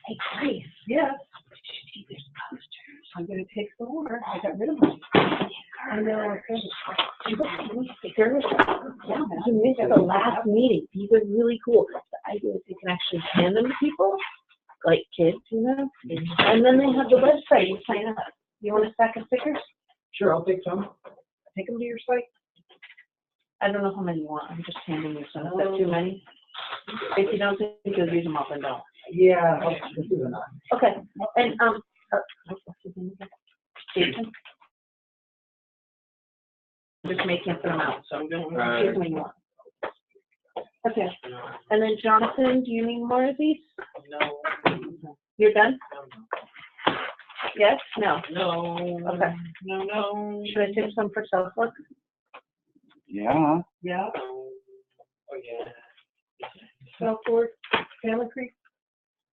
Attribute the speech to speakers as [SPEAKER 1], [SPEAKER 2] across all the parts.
[SPEAKER 1] Hey, Grace.
[SPEAKER 2] Yes.
[SPEAKER 1] These posters.
[SPEAKER 2] I'm going to take some more. I got rid of them. I know.
[SPEAKER 1] This is the last meeting. These are really cool. The idea is you can actually hand them to people, like kids, you know, and then they have the website. You sign up. You want a stack of stickers?
[SPEAKER 2] Sure, I'll take some. Take them to your site.
[SPEAKER 1] I don't know how many you want. I'm just handing you some. Is that too many? If you don't think you'll use them up and down.
[SPEAKER 2] Yeah, this is enough.
[SPEAKER 1] Okay. And what's his name again? Jason. Just making them out, so I'm going to give me more. Okay. And then Jonathan, do you need more of these?
[SPEAKER 3] No.
[SPEAKER 1] You're done? Yes? No?
[SPEAKER 3] No.
[SPEAKER 1] Okay.
[SPEAKER 3] No.
[SPEAKER 1] Should I take some for self-look?
[SPEAKER 4] Yeah.
[SPEAKER 2] Yeah.
[SPEAKER 3] Oh, yeah.
[SPEAKER 2] Southport, Family Creek.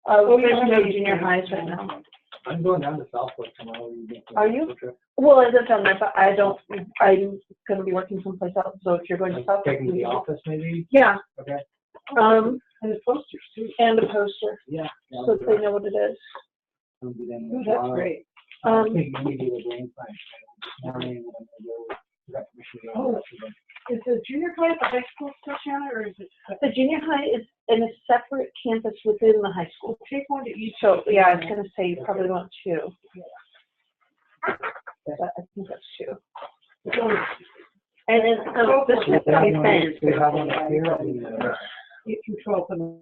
[SPEAKER 1] There's no junior highs right now.
[SPEAKER 2] I'm going down to Southport tomorrow.
[SPEAKER 1] Are you? Well, I live down there, but I'm going to be working someplace else. So if you're going to Southport.
[SPEAKER 2] Taking to the office, maybe?
[SPEAKER 1] Yeah.
[SPEAKER 2] Okay.
[SPEAKER 1] And
[SPEAKER 2] the posters, too.
[SPEAKER 1] And a poster.
[SPEAKER 2] Yeah.
[SPEAKER 1] So that they know what it is.
[SPEAKER 2] That's great. Is the junior high at the high school still, Shannon, or is it?
[SPEAKER 1] The junior high is in a separate campus within the high school.
[SPEAKER 2] Take one to each.
[SPEAKER 1] So, yeah, I was going to say you probably want two. But I think that's two. And then this is the
[SPEAKER 2] We have one here. If you 12 them.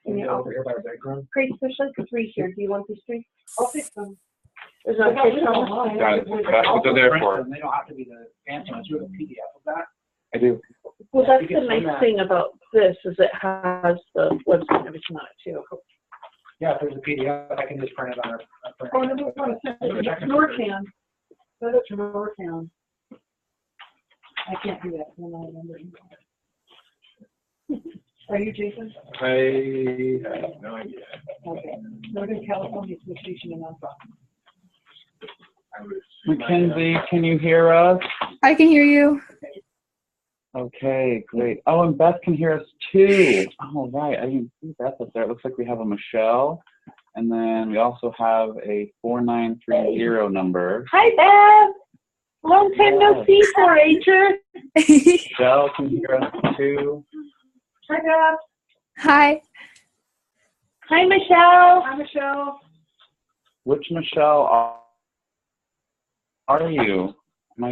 [SPEAKER 2] Over here by the bedroom.
[SPEAKER 1] Great, there's like 3 here. Do you want these 3?
[SPEAKER 2] I'll take them.
[SPEAKER 1] There's no picture on them.
[SPEAKER 4] Got it. That's what they're there for.
[SPEAKER 2] They don't have to be the fancy ones. You have a PDF of that?
[SPEAKER 4] I do.
[SPEAKER 1] Well, that's the nice thing about this is it has the website and everything on it too.
[SPEAKER 2] Yeah, if there's a PDF, I can just print it on a printer. Oh, no, Norcan. Send it to Norcan. I can't do that. I don't remember. Are you Jason?
[SPEAKER 3] I have no idea.
[SPEAKER 2] Okay. Northern California Association of Nonprofits.
[SPEAKER 4] Mackenzie, can you hear us?
[SPEAKER 5] I can hear you.
[SPEAKER 4] Okay, great. Oh, and Beth can hear us too. Oh, right. I didn't see Beth up there. It looks like we have a Michelle. And then we also have a 4930 number.
[SPEAKER 1] Hi, Bev. Long time no see, 4-H'er.
[SPEAKER 4] Michelle can hear us too.
[SPEAKER 2] Hi, Beth.
[SPEAKER 5] Hi.
[SPEAKER 1] Hi, Michelle.
[SPEAKER 2] Hi, Michelle.
[SPEAKER 4] Which Michelle are you? I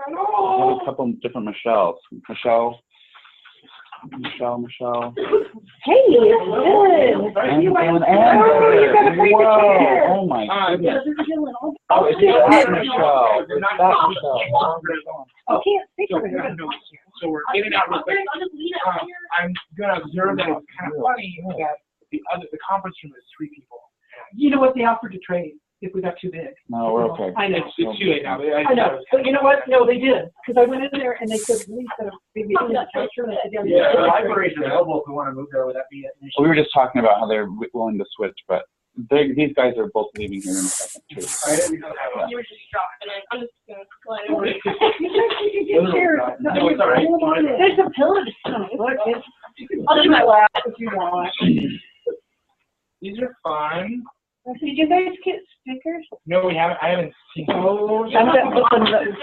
[SPEAKER 4] have a couple different Michelles. Michelle.
[SPEAKER 1] Hey, it's good.
[SPEAKER 4] Whoa. Oh my goodness. Oh, it's that Michelle. It's that Michelle.
[SPEAKER 1] I can't speak
[SPEAKER 3] So,
[SPEAKER 1] for her.
[SPEAKER 3] so we're in and out real quick. I'm going to observe that it's kind of funny that the conference room is 3 people.
[SPEAKER 2] You know what? They offered to trade if we got too big.
[SPEAKER 4] No, we're okay.
[SPEAKER 2] I know.
[SPEAKER 3] It's too late now.
[SPEAKER 2] I know. But you know what? No, they did. Because I went in there and they said, we said, maybe in the future. And I said,
[SPEAKER 3] Yeah, the library is available if we want to move there. Would that be an issue?
[SPEAKER 4] We were just talking about how they're willing to switch, but these guys are both leaving here in a second too.
[SPEAKER 3] You
[SPEAKER 6] were just shocked, and I'm just going to slide over.
[SPEAKER 2] You can get chairs.
[SPEAKER 3] No, it's all right.
[SPEAKER 2] There's a pillow to sit on. Look, I'll do my lap if you want.
[SPEAKER 3] These are fun.
[SPEAKER 1] Did you guys get stickers?
[SPEAKER 3] No, we haven't. I haven't seen.
[SPEAKER 2] Oh,
[SPEAKER 1] I'm going to open those.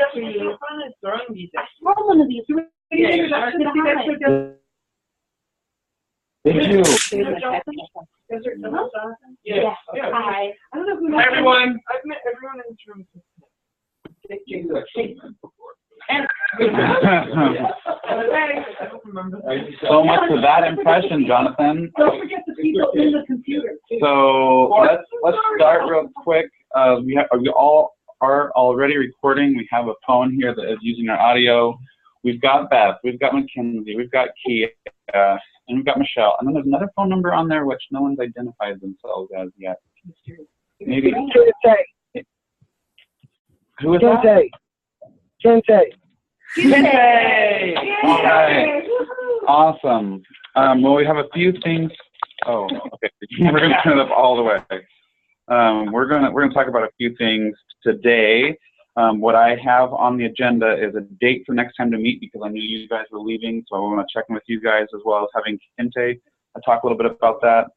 [SPEAKER 6] Throwing these things.
[SPEAKER 1] Roll one of these.
[SPEAKER 4] Did you?
[SPEAKER 3] Yeah.
[SPEAKER 1] Hi.
[SPEAKER 2] I don't know who.
[SPEAKER 3] Hi, everyone.
[SPEAKER 6] I've met everyone in this room.
[SPEAKER 4] So much for that impression, Jonathan.
[SPEAKER 2] Don't forget the people in the computer.
[SPEAKER 4] So let's start real quick. We all are already recording. We have a phone here that is using our audio. We've got Beth, we've got Mackenzie, we've got Kia, and we've got Michelle. And then there's another phone number on there which no one's identified themselves as yet. Maybe. Who is that?
[SPEAKER 1] Kente.
[SPEAKER 4] All right. Awesome. Well, we have a few things. Oh, okay. We're going to turn it up all the way. We're going to talk about a few things today. What I have on the agenda is a date for next time to meet because I knew you guys were leaving, so I want to check in with you guys as well as having Kente talk a little bit about that.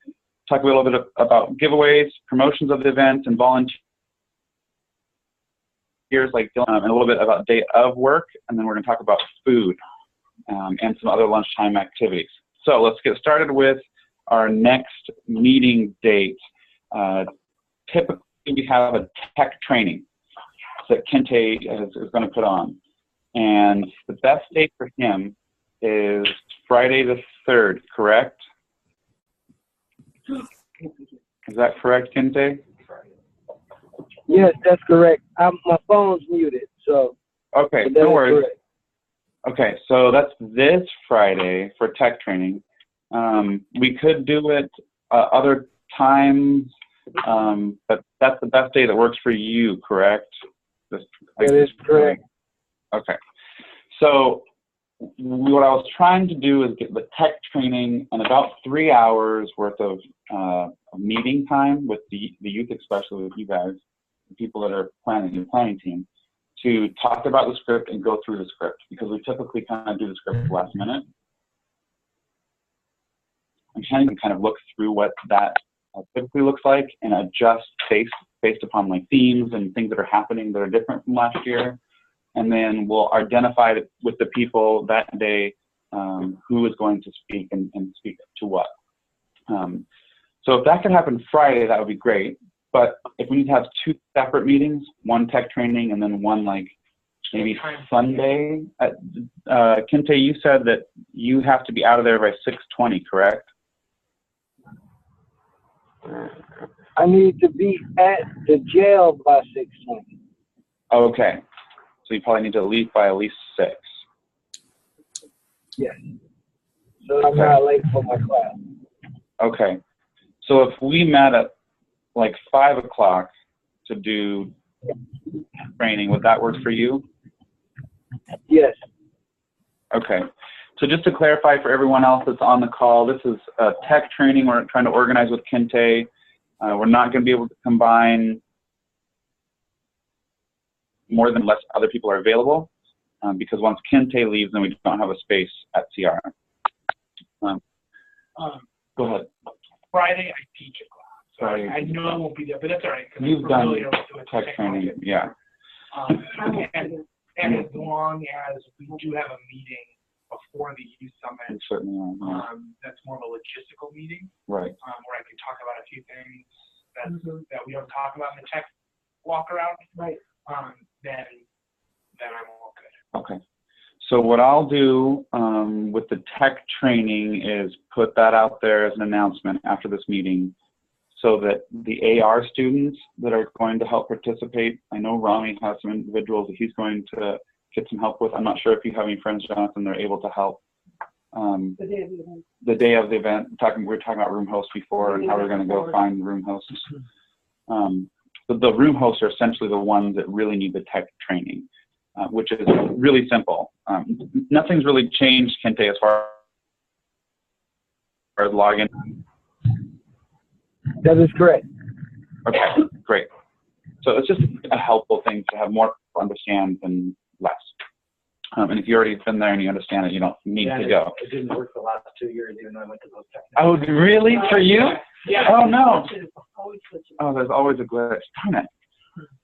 [SPEAKER 4] Talk a little bit about giveaways, promotions of the events, and volunteers like Dylan, and a little bit about day of work, and then we're going to talk about food and some other lunchtime activities. So let's get started with our next meeting date. Typically, we have a tech training that Kente is going to put on, and the best date for him is Friday the 3rd, correct? Is that correct, Kente?
[SPEAKER 7] Yes, that's correct. My phone's muted, so.
[SPEAKER 4] Okay, no worries. Okay, so that's this Friday for tech training. We could do it other times, but that's the best day that works for you, correct?
[SPEAKER 7] That is correct.
[SPEAKER 4] Okay, so what I was trying to do is get the tech training and about 3 hours worth of meeting time with the youth, especially with you guys, the people that are planning, the planning team, to talk about the script and go through the script, because we typically kind of do the script last minute. I'm trying to kind of look through what that typically looks like and adjust based upon like themes and things that are happening that are different from last year. And then we'll identify with the people that day who is going to speak and speak to what. So if that could happen Friday, that would be great. But if we need to have 2 separate meetings, one tech training and then one like maybe Sunday. Kente, you said that you have to be out of there by 6:20, correct?
[SPEAKER 7] I need to be at the jail by 6:20.
[SPEAKER 4] Okay. So you probably need to leave by at least 6.
[SPEAKER 7] Yes. So I'm not late for my class.
[SPEAKER 4] Okay. So if we met at like 5 o'clock to do training, would that work for you?
[SPEAKER 7] Yes.
[SPEAKER 4] Okay. So just to clarify for everyone else that's on the call, this is a tech training we're trying to organize with Kente. We're not going to be able to combine more than less other people are available, because once Kente leaves, then we don't have a space at CR. Go ahead.
[SPEAKER 3] Friday, I teach a class, so
[SPEAKER 4] Friday.
[SPEAKER 3] I know I won't be there, but that's all right. 'Cause
[SPEAKER 4] You've
[SPEAKER 3] I'm
[SPEAKER 4] done
[SPEAKER 3] familiar with
[SPEAKER 4] tech training, yeah.
[SPEAKER 3] And as long as we do have a meeting before the youth summit,
[SPEAKER 4] We certainly are,
[SPEAKER 3] that's more of a logistical meeting,
[SPEAKER 4] right.
[SPEAKER 3] where I can talk about a few things that we don't talk about in the tech walk around.
[SPEAKER 2] Right.
[SPEAKER 3] Then I'm all good.
[SPEAKER 4] Okay. So what I'll do with the tech training is put that out there as an announcement after this meeting so that the AR students that are going to help participate, I know Rami has some individuals that he's going to get some help with. I'm not sure if you have any friends, Jonathan, that are able to help.
[SPEAKER 2] The day of the event.
[SPEAKER 4] The day of the event, we were talking about room hosts before and how we're going to go find room hosts. The room hosts are essentially the ones that really need the tech training, which is really simple. Nothing's really changed, Kente, as far as login.
[SPEAKER 7] That is correct.
[SPEAKER 4] Okay, great. So it's just a helpful thing to have more people understand than less. And if you've already been there and you understand it, you don't need to go.
[SPEAKER 2] It didn't work the last 2 years, even though I went to those technical.
[SPEAKER 4] Oh, really? For you?
[SPEAKER 3] Yeah.
[SPEAKER 4] Oh, no.
[SPEAKER 2] Always switching.
[SPEAKER 4] Oh, there's always a glitch. Darn it.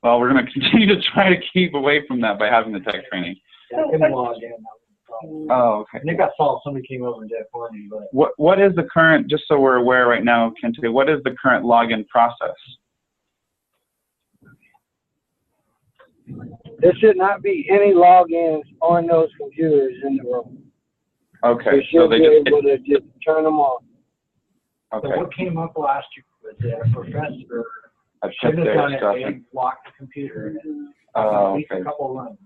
[SPEAKER 4] Well, we're going to continue to try to keep away from that by having the tech training.
[SPEAKER 2] Yeah, I couldn't log in. That was the problem.
[SPEAKER 4] Oh, okay.
[SPEAKER 2] And it got solved. Somebody came over and did it for me, but.
[SPEAKER 4] What is the current, just so we're aware right now, Kente, what is the current login process?
[SPEAKER 7] There should not be any logins on those computers in the room.
[SPEAKER 4] Okay,
[SPEAKER 7] They
[SPEAKER 4] so
[SPEAKER 7] should
[SPEAKER 4] they
[SPEAKER 7] be
[SPEAKER 4] just,
[SPEAKER 7] able to just turn them on.
[SPEAKER 2] So
[SPEAKER 4] okay,
[SPEAKER 2] what came up last year was that a professor
[SPEAKER 4] I checked
[SPEAKER 2] shouldn't have
[SPEAKER 4] their
[SPEAKER 2] done it,
[SPEAKER 4] stuff.
[SPEAKER 2] they blocked the computer. And
[SPEAKER 4] Oh,
[SPEAKER 2] at least
[SPEAKER 4] okay.
[SPEAKER 2] a couple runs.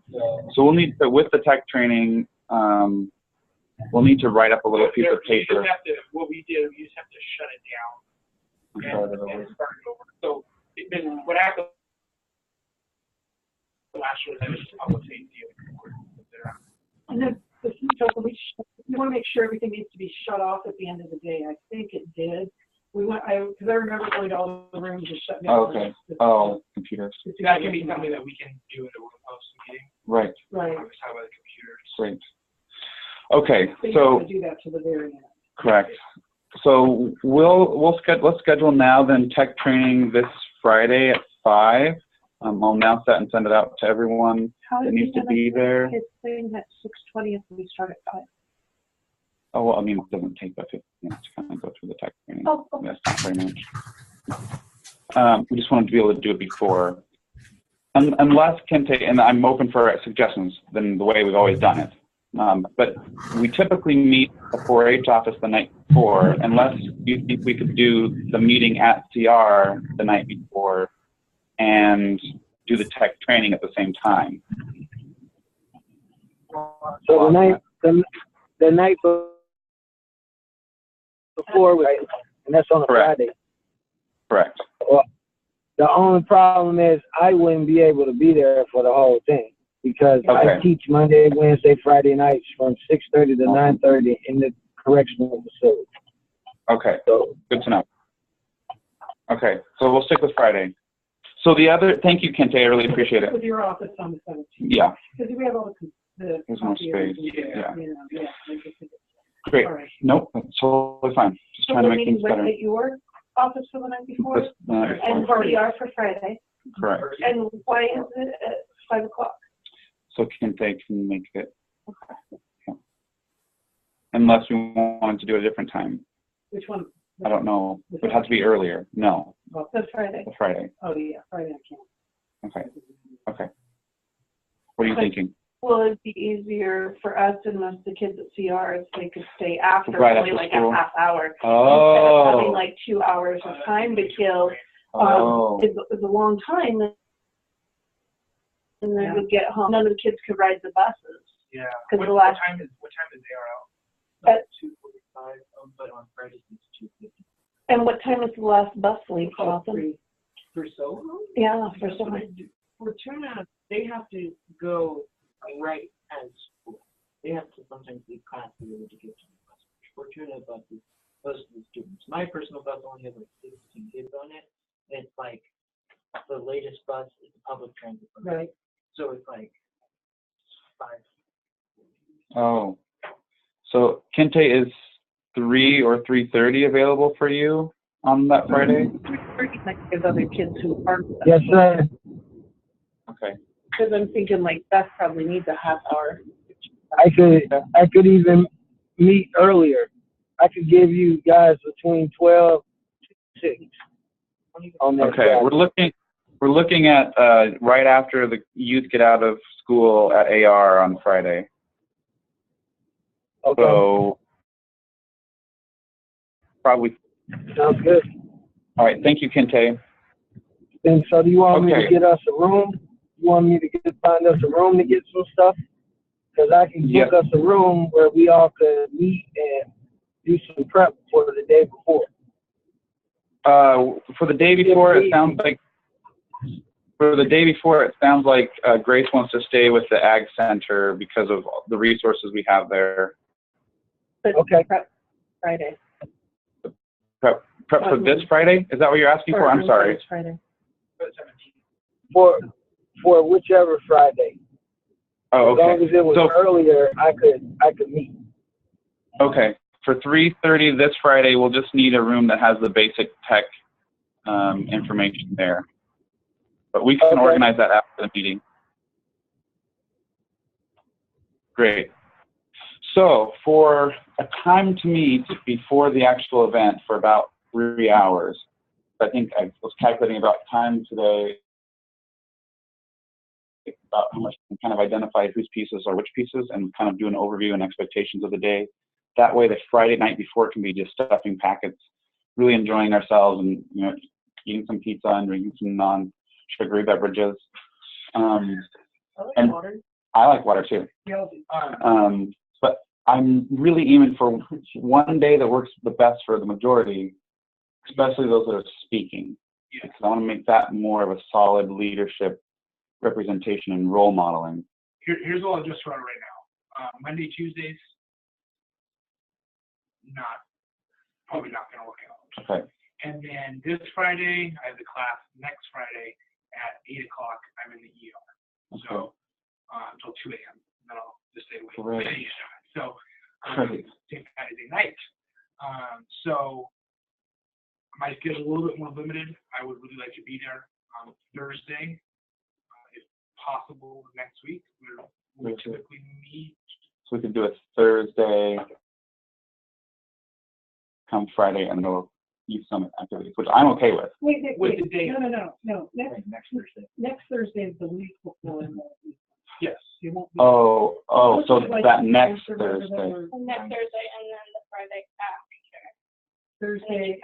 [SPEAKER 4] So we'll need to, with the tech training, we'll need to write up a little piece of
[SPEAKER 3] You
[SPEAKER 4] paper.
[SPEAKER 3] just have to, what we did, we just have to shut it down and start it over. So what happened last year was I just public safety.
[SPEAKER 2] And then the we want to make sure everything needs to be shut off at the end of the day. I think it did. We went, because I remember going to all the rooms and shutting down.
[SPEAKER 4] Oh, okay. Oh, computers.
[SPEAKER 3] That can be something that we can do in a post meeting.
[SPEAKER 4] Right.
[SPEAKER 2] Right.
[SPEAKER 3] Talk about the computers.
[SPEAKER 4] Great. Okay,
[SPEAKER 2] So you
[SPEAKER 4] so
[SPEAKER 2] have to do that to the very end.
[SPEAKER 4] correct. So let's schedule now then tech training this Friday at 5. I'll announce that and send it out to everyone
[SPEAKER 1] How
[SPEAKER 4] that
[SPEAKER 1] is
[SPEAKER 4] needs to be there.
[SPEAKER 1] His thing at 6:20 if we start at 5.
[SPEAKER 4] Oh, well, I mean, it doesn't take about 15 minutes to kind of go through the tech training.
[SPEAKER 1] Oh, okay.
[SPEAKER 4] That's not very much. We just wanted to be able to do it before. Unless Kente, and I'm open for suggestions than the way we've always done it. But we typically meet the 4-H office the night before, unless you think we could do the meeting at CR the night before and do the tech training at the same time.
[SPEAKER 7] So the night before, right, and that's on a
[SPEAKER 4] Correct.
[SPEAKER 7] Friday.
[SPEAKER 4] Correct.
[SPEAKER 7] Well, the only problem is I wouldn't be able to be there for the whole thing because
[SPEAKER 4] Okay.
[SPEAKER 7] I teach Monday, Wednesday, Friday nights from 6:30 to 9:30 in the correctional facility.
[SPEAKER 4] Okay.
[SPEAKER 7] So
[SPEAKER 4] Good to know. Okay, so we'll stick with Friday. So thank you, Kente, I really appreciate it.
[SPEAKER 2] With your office on the 17th.
[SPEAKER 4] Yeah,
[SPEAKER 2] Because we have all the.
[SPEAKER 4] there's more
[SPEAKER 2] copiers
[SPEAKER 4] space.
[SPEAKER 2] and,
[SPEAKER 4] Yeah.
[SPEAKER 2] Yeah.
[SPEAKER 4] Great.
[SPEAKER 2] All right.
[SPEAKER 4] Nope, that's totally fine. Just
[SPEAKER 1] So
[SPEAKER 4] trying to
[SPEAKER 1] we're
[SPEAKER 4] make
[SPEAKER 1] meeting
[SPEAKER 4] things better.
[SPEAKER 1] at your office for the night before?
[SPEAKER 4] This- the night
[SPEAKER 1] And
[SPEAKER 4] before.
[SPEAKER 1] we are for Friday.
[SPEAKER 4] Correct.
[SPEAKER 1] And why is it at 5 o'clock?
[SPEAKER 4] So Kente can make it. Yeah. Unless we wanted to do it a different time.
[SPEAKER 2] Which one?
[SPEAKER 4] I don't know. It would have to be earlier. No,
[SPEAKER 2] Oh,
[SPEAKER 1] The Friday.
[SPEAKER 4] the Friday.
[SPEAKER 2] yeah, Friday I can't.
[SPEAKER 4] Okay. Okay. What are you thinking?
[SPEAKER 1] Well, it'd be easier for us and the kids at CR if they could stay after,
[SPEAKER 4] Right
[SPEAKER 1] only
[SPEAKER 4] after
[SPEAKER 1] like
[SPEAKER 4] school.
[SPEAKER 1] a half hour. Instead of having
[SPEAKER 4] Oh.
[SPEAKER 1] like 2 hours of time to kill.
[SPEAKER 4] Oh.
[SPEAKER 1] It's a long time. And then we'd get home, none of the kids could ride the buses.
[SPEAKER 3] Yeah.
[SPEAKER 1] 'Cause
[SPEAKER 3] What
[SPEAKER 1] the last-
[SPEAKER 3] time is ARL?
[SPEAKER 1] At
[SPEAKER 3] 2:45, but on Fridays it's 2:50.
[SPEAKER 1] And what time is the last bus leave, Jonathan?
[SPEAKER 6] For so?
[SPEAKER 1] Yeah, for
[SPEAKER 6] So
[SPEAKER 1] summer.
[SPEAKER 6] for turnout, they have to go right as school. They have to sometimes leave class to be able to get to the bus. For turnout buses, those are the students. My personal bus only has like 16 kids on it. And it's like the latest bus is a public transit bus.
[SPEAKER 2] Right.
[SPEAKER 6] So it's like 5.
[SPEAKER 4] Oh. So Kente, is 3 or 3:30 available for you on that Friday?
[SPEAKER 1] Like there's other kids who aren't.
[SPEAKER 7] yes, sir.
[SPEAKER 4] Okay.
[SPEAKER 1] Because I'm thinking like Beth probably needs a half hour.
[SPEAKER 7] I could even meet earlier. I could give you guys between 12 to 6 on that
[SPEAKER 4] Okay.
[SPEAKER 7] Friday.
[SPEAKER 4] We're looking at right after the youth get out of school at AR on Friday.
[SPEAKER 7] Okay,
[SPEAKER 4] So probably.
[SPEAKER 7] sounds good.
[SPEAKER 4] All right. Thank you, Kente.
[SPEAKER 7] And so do you want me to
[SPEAKER 4] Okay.
[SPEAKER 7] get us a room? You want me to find us a room to get some stuff? Because I can
[SPEAKER 4] Yes.
[SPEAKER 7] book us a room where we all could meet and do some prep for the day before.
[SPEAKER 4] For the day before, it sounds like. For the day before, it sounds like Grace wants to stay with the Ag Center because of the resources we have there.
[SPEAKER 1] But
[SPEAKER 7] Okay.
[SPEAKER 1] prep Friday.
[SPEAKER 4] Prep for this Friday? Is that what you're asking for? I'm sorry.
[SPEAKER 1] This Friday.
[SPEAKER 3] But 17.
[SPEAKER 7] For whichever Friday.
[SPEAKER 4] Oh,
[SPEAKER 7] As long
[SPEAKER 4] okay.
[SPEAKER 7] as it was
[SPEAKER 4] So,
[SPEAKER 7] earlier, I could meet.
[SPEAKER 4] okay. For 3:30 this Friday, we'll just need a room that has the basic tech information there. But we can
[SPEAKER 7] Okay.
[SPEAKER 4] organize that after the meeting. Great. So for a time to meet before the actual event for about 3 hours, I think I was calculating about time today, about how much we can kind of identify whose pieces are which pieces and kind of do an overview and expectations of the day. That way, the Friday night before can be just stuffing packets, really enjoying ourselves and, you know, eating some pizza and drinking some non-sugary beverages.
[SPEAKER 6] I like
[SPEAKER 4] And-
[SPEAKER 6] water.
[SPEAKER 4] I like water too. But I'm really aiming for one day that works the best for the majority, especially those that are speaking.
[SPEAKER 3] Yeah.
[SPEAKER 4] Because I want to make that more of a solid leadership representation and role modeling.
[SPEAKER 3] Here's what I'll just run right now. Monday, Tuesdays, probably not going to work out.
[SPEAKER 4] Okay.
[SPEAKER 3] And then this Friday, I have the class. Next Friday at 8 o'clock, I'm in the ER. So until 2 a.m. Then I'll just stay awake.
[SPEAKER 4] Great.
[SPEAKER 3] So
[SPEAKER 4] Great.
[SPEAKER 3] St. Patty's Day night. So my schedule is a little bit more limited. I would really like to be there on Thursday, if possible, next week. We typically meet.
[SPEAKER 4] So we could do it Thursday, come Friday, and go Youth Summit activities, which I'm okay with.
[SPEAKER 2] Wait,
[SPEAKER 3] With the date.
[SPEAKER 2] No. Next Thursday. Next Thursday is the week before.
[SPEAKER 3] Yes.
[SPEAKER 2] You won't be.
[SPEAKER 4] Oh, so that next Thursday.
[SPEAKER 8] And next Thursday and then the Friday after.
[SPEAKER 2] Thursday.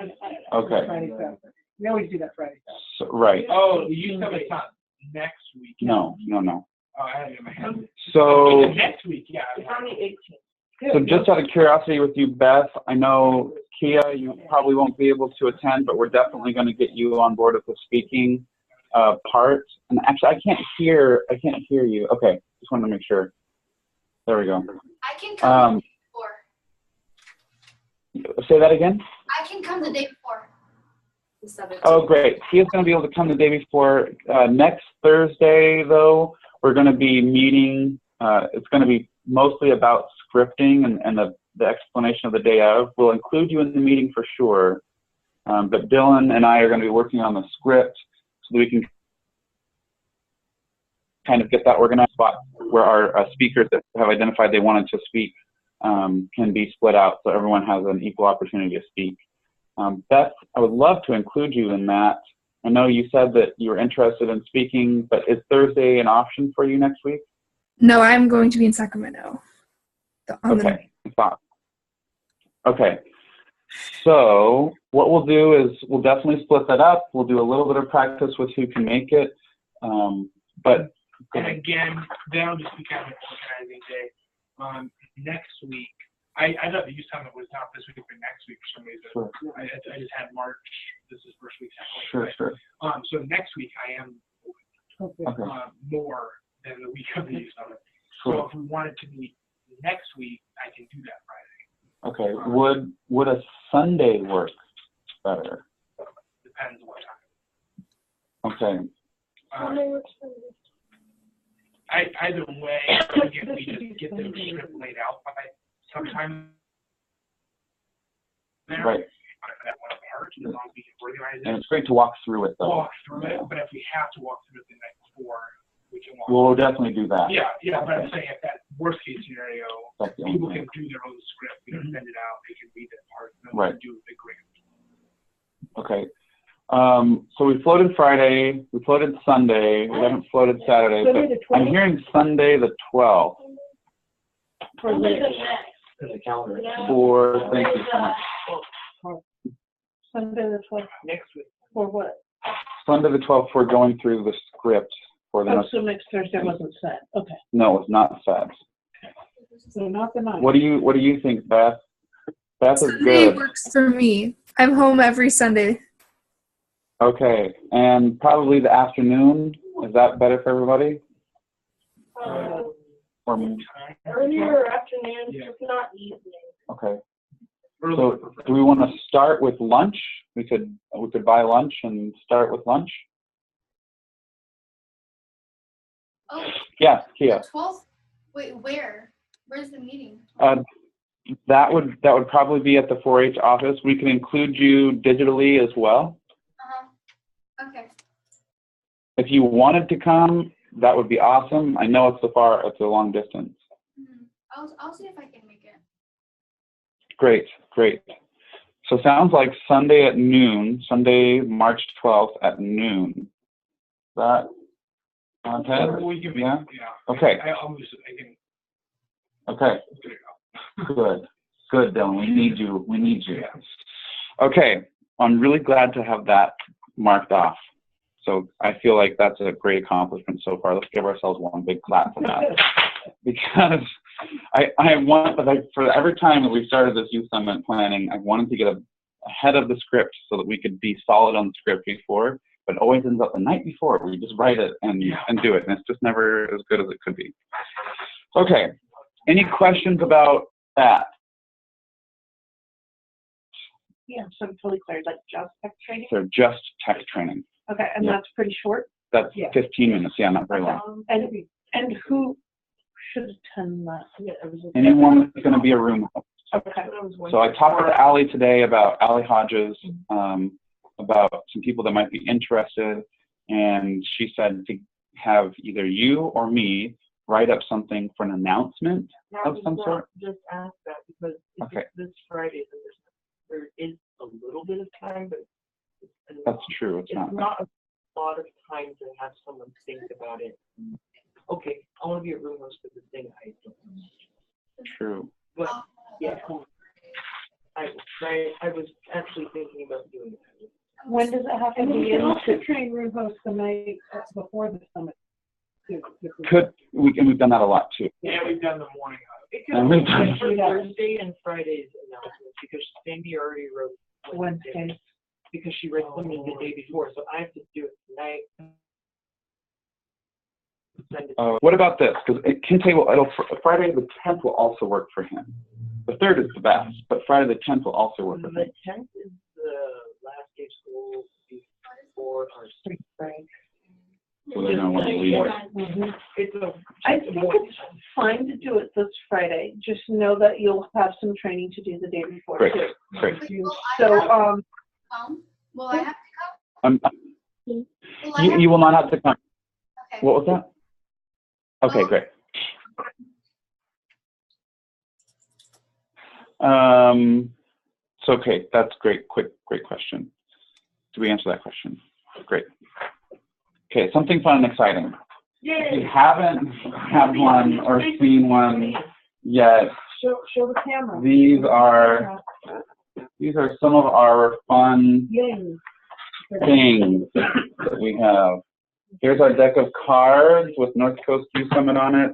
[SPEAKER 4] Okay.
[SPEAKER 2] Friday, Saturday. We always do that Friday.
[SPEAKER 4] So, right.
[SPEAKER 3] Oh, the Youth Summit's not next week.
[SPEAKER 4] No.
[SPEAKER 3] Oh, I had it in my head.
[SPEAKER 4] So,
[SPEAKER 3] Next week, yeah.
[SPEAKER 1] It's on the 18th.
[SPEAKER 4] so just out of curiosity with you, Beth, I know Kia, you probably won't be able to attend, but we're definitely going to get you on board with the speaking part. And actually, I can't hear you. Okay, just wanted to make sure. There we go.
[SPEAKER 8] I can come the day before.
[SPEAKER 4] Say that again?
[SPEAKER 8] I can come the day before. The 17th.
[SPEAKER 4] Oh, great. Kia's going to be able to come the day before. Next Thursday, though, we're going to be meeting. It's going to be mostly about scripting and the explanation of the day of. We'll include you in the meeting for sure. But Dylan and I are going to be working on the script so that we can kind of get that organized spot where our speakers that have identified they wanted to speak can be split out so everyone has an equal opportunity to speak. Beth, I would love to include you in that. I know you said that you were interested in speaking, but is Thursday an option for you next week?
[SPEAKER 5] No, I'm going to be in Sacramento.
[SPEAKER 4] Okay. Okay. So what we'll do is we'll definitely split that up. We'll do a little bit of practice with who can make it. But
[SPEAKER 3] and again, that'll just be kind of an organizing day. Next week, I thought the Youth Summit was not this week, but next week for some reason.
[SPEAKER 4] Sure.
[SPEAKER 3] I just had March. This is first week.
[SPEAKER 4] Sure.
[SPEAKER 3] So next week I am
[SPEAKER 2] Okay.
[SPEAKER 3] more than the week of the Youth Summit.
[SPEAKER 4] Sure.
[SPEAKER 3] So if we wanted to meet next week, I can do that Friday.
[SPEAKER 4] Okay. Would a Sunday work better?
[SPEAKER 3] Depends what time.
[SPEAKER 4] Okay.
[SPEAKER 8] Sunday works for me.
[SPEAKER 3] Either way, if we just get the script laid out by sometime there,
[SPEAKER 4] Right.
[SPEAKER 3] that one part, as long as we can organize
[SPEAKER 4] And
[SPEAKER 3] it.
[SPEAKER 4] it's great to walk through it, though.
[SPEAKER 3] Walk through it, but if we have to walk through it the night before, we can walk.
[SPEAKER 4] We'll definitely do that.
[SPEAKER 3] Yeah, but I'm saying if that worst case scenario,
[SPEAKER 4] That's the only
[SPEAKER 3] people
[SPEAKER 4] thing.
[SPEAKER 3] can do their own script, we can send it out, they can read that part, and then
[SPEAKER 4] Right.
[SPEAKER 3] we can do the grant.
[SPEAKER 4] Okay. So we floated Friday, we floated Sunday, we haven't floated Saturday,
[SPEAKER 2] Sunday the
[SPEAKER 4] but I'm
[SPEAKER 2] 12th?
[SPEAKER 4] hearing Sunday the 12th
[SPEAKER 1] For the
[SPEAKER 4] for, thank you so much.
[SPEAKER 2] Sunday the 12th.
[SPEAKER 3] Next week.
[SPEAKER 2] For what?
[SPEAKER 4] Sunday the 12th, we're going through the script for the
[SPEAKER 2] Oh,
[SPEAKER 4] next,
[SPEAKER 2] so next Thursday wasn't set. Okay.
[SPEAKER 4] no, it's not set.
[SPEAKER 2] So not the 9th.
[SPEAKER 4] What do you think, Beth? Beth is
[SPEAKER 5] Sunday
[SPEAKER 4] good.
[SPEAKER 5] works for me. I'm home every Sunday.
[SPEAKER 4] Okay, and probably the afternoon, is that better for everybody? Or,
[SPEAKER 8] Earlier afternoon,
[SPEAKER 3] Yeah.
[SPEAKER 8] just not evening.
[SPEAKER 4] okay,
[SPEAKER 3] Early
[SPEAKER 4] so
[SPEAKER 3] preferred.
[SPEAKER 4] do we want to start with lunch? We could buy lunch and start with lunch?
[SPEAKER 8] Oh,
[SPEAKER 4] Yeah, Kia.
[SPEAKER 8] 12th? Wait, where? Where's the meeting?
[SPEAKER 4] That would probably be at the 4-H office. We can include you digitally as well.
[SPEAKER 8] Okay.
[SPEAKER 4] If you wanted to come, that would be awesome. I know it's a long distance.
[SPEAKER 8] I'll see if I can make it.
[SPEAKER 4] Great. So sounds like Sunday at noon, Sunday, March 12th at noon. That okay?
[SPEAKER 3] We can,
[SPEAKER 4] Yeah?
[SPEAKER 3] yeah.
[SPEAKER 4] Okay.
[SPEAKER 3] I'll move it, I can.
[SPEAKER 4] Okay. Good, Dylan. We need you.
[SPEAKER 3] Yeah.
[SPEAKER 4] Okay. I'm really glad to have that marked off. So I feel like that's a great accomplishment so far. Let's give ourselves one big clap for that. Because I want, like, for every time that we started this Youth Summit planning, I wanted to get ahead of the script so that we could be solid on the script before, but it always ends up the night before. We just write it and do it, and it's just never as good as it could be. Okay. Any questions about that?
[SPEAKER 1] Yeah, so I'm totally clear, like just tech training?
[SPEAKER 4] So just tech training.
[SPEAKER 1] Okay, and
[SPEAKER 4] Yeah.
[SPEAKER 1] that's pretty short?
[SPEAKER 4] That's
[SPEAKER 2] Yeah.
[SPEAKER 4] 15 minutes. Yeah, not very long.
[SPEAKER 1] And who should attend that?
[SPEAKER 4] Anyone that's going to be a room host.
[SPEAKER 1] Okay.
[SPEAKER 4] So I talked with Allie today about Allie Hodges, about some people that might be interested, and she said to have either you or me write up something for an announcement of some sort.
[SPEAKER 6] Just ask that because if
[SPEAKER 4] Okay.
[SPEAKER 6] it's this Friday, then there is a little bit of time, but
[SPEAKER 4] That's true. It's not.
[SPEAKER 6] not a lot of time to have someone think about it. Okay, I want to be a room host for the thing I don't know.
[SPEAKER 4] True.
[SPEAKER 6] But yeah, I will try. I was actually thinking about doing that.
[SPEAKER 1] When does it have to
[SPEAKER 2] And we
[SPEAKER 1] be
[SPEAKER 2] can
[SPEAKER 1] in?
[SPEAKER 2] also train room hosts the night before the summit.
[SPEAKER 4] We've done that a lot too.
[SPEAKER 3] Yeah, we've done the morning.
[SPEAKER 6] It
[SPEAKER 4] And
[SPEAKER 6] could
[SPEAKER 4] we've
[SPEAKER 6] be
[SPEAKER 4] done-
[SPEAKER 6] for Thursday and Friday's announcements because Sandy already wrote
[SPEAKER 2] Wednesday.
[SPEAKER 6] because she wrote them the day before, so I have to do it tonight. Send it.
[SPEAKER 4] What about this? Because Friday the 10th will also work for him. The 3rd is the best, but Friday the 10th will also work for him.
[SPEAKER 6] The 10th is the last day of school before our spring break.
[SPEAKER 4] So they're going to want to leave.
[SPEAKER 6] It's a.
[SPEAKER 1] I think it's fine to do it this Friday. Just know that you'll have some training to do the day before
[SPEAKER 4] Great,
[SPEAKER 1] too.
[SPEAKER 4] great.
[SPEAKER 1] So,
[SPEAKER 9] Will I have to come? Will I have
[SPEAKER 4] You will not have to come.
[SPEAKER 9] Okay.
[SPEAKER 4] What was that? Okay, great. So okay, that's great. Great question. Did we answer that question? Great. Okay, something fun and exciting. If you haven't had one or seen one yet,
[SPEAKER 2] Show the camera.
[SPEAKER 4] these are some of our fun
[SPEAKER 2] Yay.
[SPEAKER 4] things that we have. Here's our deck of cards with North Coast Youth Summit on it.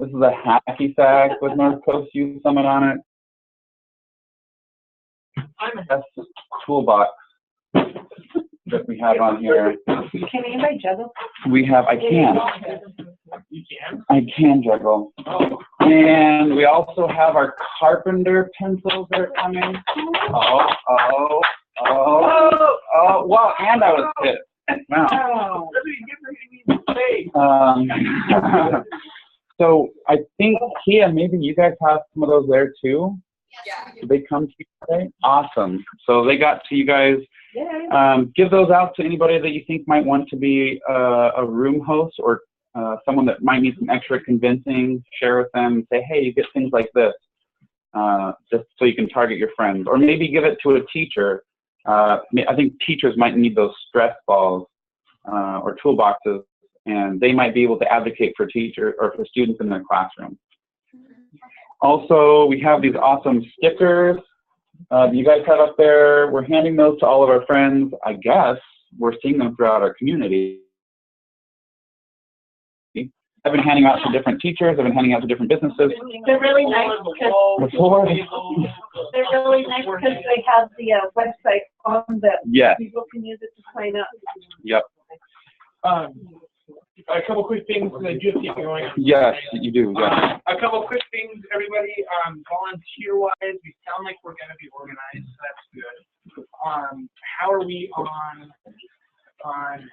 [SPEAKER 4] This is a hacky sack with North Coast Youth Summit on it. That's the toolbox that we have on here.
[SPEAKER 1] can anybody juggle?
[SPEAKER 4] We have, I can juggle. And we also have our carpenter pencils that are coming. Oh, wow, and I was hit. Wow. So I think, Kia, maybe you guys have some of those there too?
[SPEAKER 9] Yeah.
[SPEAKER 4] Did they come to you today? Awesome. So they got to you guys.
[SPEAKER 1] Yeah.
[SPEAKER 4] Give those out to anybody that you think might want to be a room host or someone that might need some extra convincing. Share with them. Say, hey, you get things like this, just so you can target your friends. Or maybe give it to a teacher. I think teachers might need those stress balls or toolboxes, and they might be able to advocate for teachers or for students in their classroom. Also, we have these awesome stickers you guys have up there. We're handing those to all of our friends. I guess we're seeing them throughout our community. I've been handing out to different teachers. I've been handing out to different businesses.
[SPEAKER 1] They're really nice.
[SPEAKER 4] Before,
[SPEAKER 1] They're really nice because they have the website on them.
[SPEAKER 4] yes,
[SPEAKER 1] People can use it to sign up.
[SPEAKER 4] yep,
[SPEAKER 3] A couple quick things that I do have to get going on.
[SPEAKER 4] yes, you do. Yes.
[SPEAKER 3] A couple quick things, everybody. Volunteer-wise, we sound like we're going to be organized. So that's good. How are we on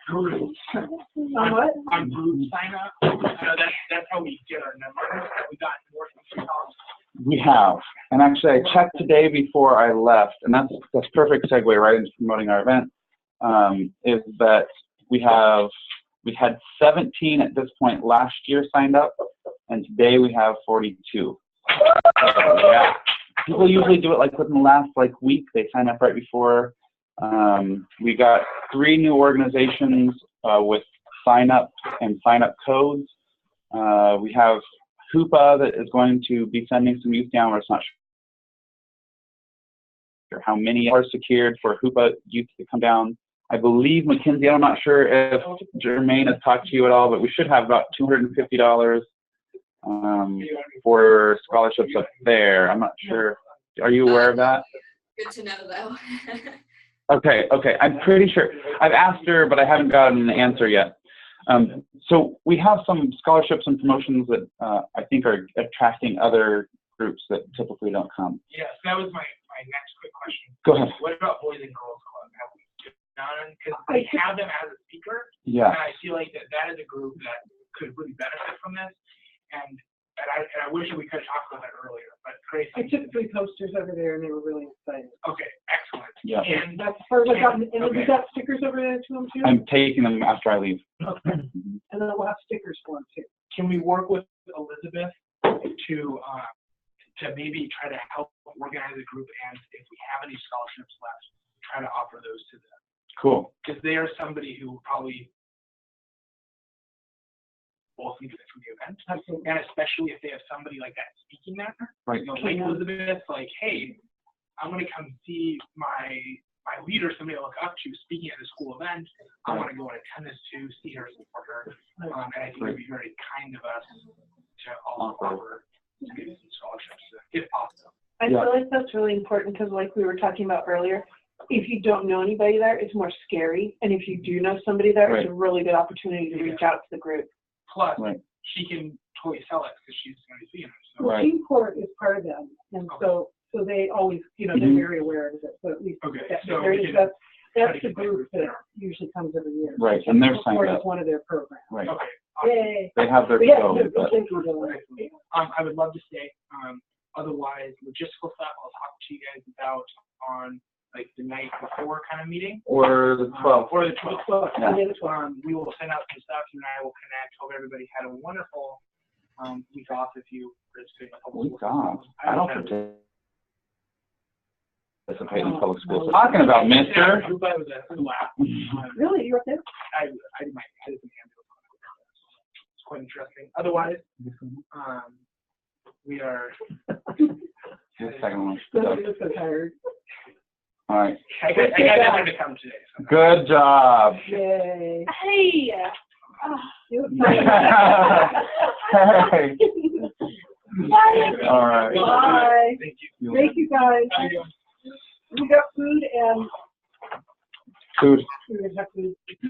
[SPEAKER 3] groups?
[SPEAKER 1] On what?
[SPEAKER 3] On group sign up. That's how we get our numbers. We got more from
[SPEAKER 4] We have, and actually I checked today before I left, and that's perfect segue right into promoting our event. Is that we had 17 at this point last year signed up, and today we have 42. So, yeah, people usually do it like within the last week. They sign up right before. We got 3 new organizations with sign up and sign up codes. We have Hoopa that is going to be sending some youth down. We're not sure how many are secured for Hoopa youth to come down. I believe Mackenzie, I'm not sure if Jermaine has talked to you at all, but we should have about $250 for scholarships up there. I'm not sure. Are you aware of that?
[SPEAKER 9] Good to know, though.
[SPEAKER 4] Okay. I'm pretty sure. I've asked her, but I haven't gotten an answer yet. So we have some scholarships and promotions that I think are attracting other groups that typically don't come.
[SPEAKER 3] Yes, that was my my next quick question.
[SPEAKER 4] Go ahead.
[SPEAKER 3] What about Boys and Girls Club? Have we done, because I have them as a speaker,
[SPEAKER 4] Yeah.
[SPEAKER 3] and I feel like that is a group that could really benefit from this, and I wish we could have talked about that earlier, but great.
[SPEAKER 2] I took 3 posters over there and they were really excited.
[SPEAKER 3] Okay, excellent.
[SPEAKER 4] Yeah.
[SPEAKER 3] And
[SPEAKER 2] That's as far as I got, and
[SPEAKER 3] okay.
[SPEAKER 2] we got stickers over there to them too?
[SPEAKER 4] I'm taking them after I leave.
[SPEAKER 2] Okay. And then we'll have stickers for them too.
[SPEAKER 3] can we work with Elizabeth to maybe try to help organize a group, and if we have any scholarships left, try to offer those to them?
[SPEAKER 4] Cool.
[SPEAKER 3] Because they are somebody who probably both need it from the event, and especially if they have somebody like that speaking there,
[SPEAKER 4] Right.
[SPEAKER 3] you know, like Elizabeth, like, hey, I'm going to come see my leader, somebody I look up to, speaking at a school event. I want to go and attend this too, see her, support her, and I think it would be very kind of us to offer some scholarships if possible.
[SPEAKER 1] I feel like that's really important because, like we were talking about earlier, if you don't know anybody there, it's more scary. And if you do know somebody there, it's a really good opportunity to reach out to the group.
[SPEAKER 3] Plus, she can totally sell it because she's going to be seeing her. So.
[SPEAKER 2] Well, Team Court is part of them, and so they always, you know, they're very aware of it. So at least that's the group that usually comes every year.
[SPEAKER 4] Right, and they're signed
[SPEAKER 2] Court
[SPEAKER 4] up.
[SPEAKER 2] is one of their programs.
[SPEAKER 4] Right.
[SPEAKER 3] Okay.
[SPEAKER 2] Yay.
[SPEAKER 4] They have their
[SPEAKER 2] Yeah,
[SPEAKER 4] show. But...
[SPEAKER 3] I would love to stay. Otherwise, logistical stuff I'll talk to you guys about on like the night before kind of meeting.
[SPEAKER 4] Or the 12th.
[SPEAKER 3] Or the 12th.
[SPEAKER 4] Yeah.
[SPEAKER 3] We will send out some stuff. You and I will connect. Hope everybody had a wonderful week off if you participate in public
[SPEAKER 4] Week
[SPEAKER 3] schools.
[SPEAKER 4] off? I don't participate in public schools. Talking about, mister.
[SPEAKER 2] Really? You're up there?
[SPEAKER 3] I did my head in It's quite interesting. Otherwise, we are.
[SPEAKER 4] Just a second one.
[SPEAKER 2] I'm just so tired.
[SPEAKER 4] All right.
[SPEAKER 3] I got nothing to come today. So.
[SPEAKER 4] Good job.
[SPEAKER 2] Yay.
[SPEAKER 1] Hey!
[SPEAKER 4] Hey.
[SPEAKER 2] Bye.
[SPEAKER 4] All right.
[SPEAKER 2] Bye.
[SPEAKER 3] Thank you.
[SPEAKER 2] Thank you, guys. We got food and
[SPEAKER 4] Food.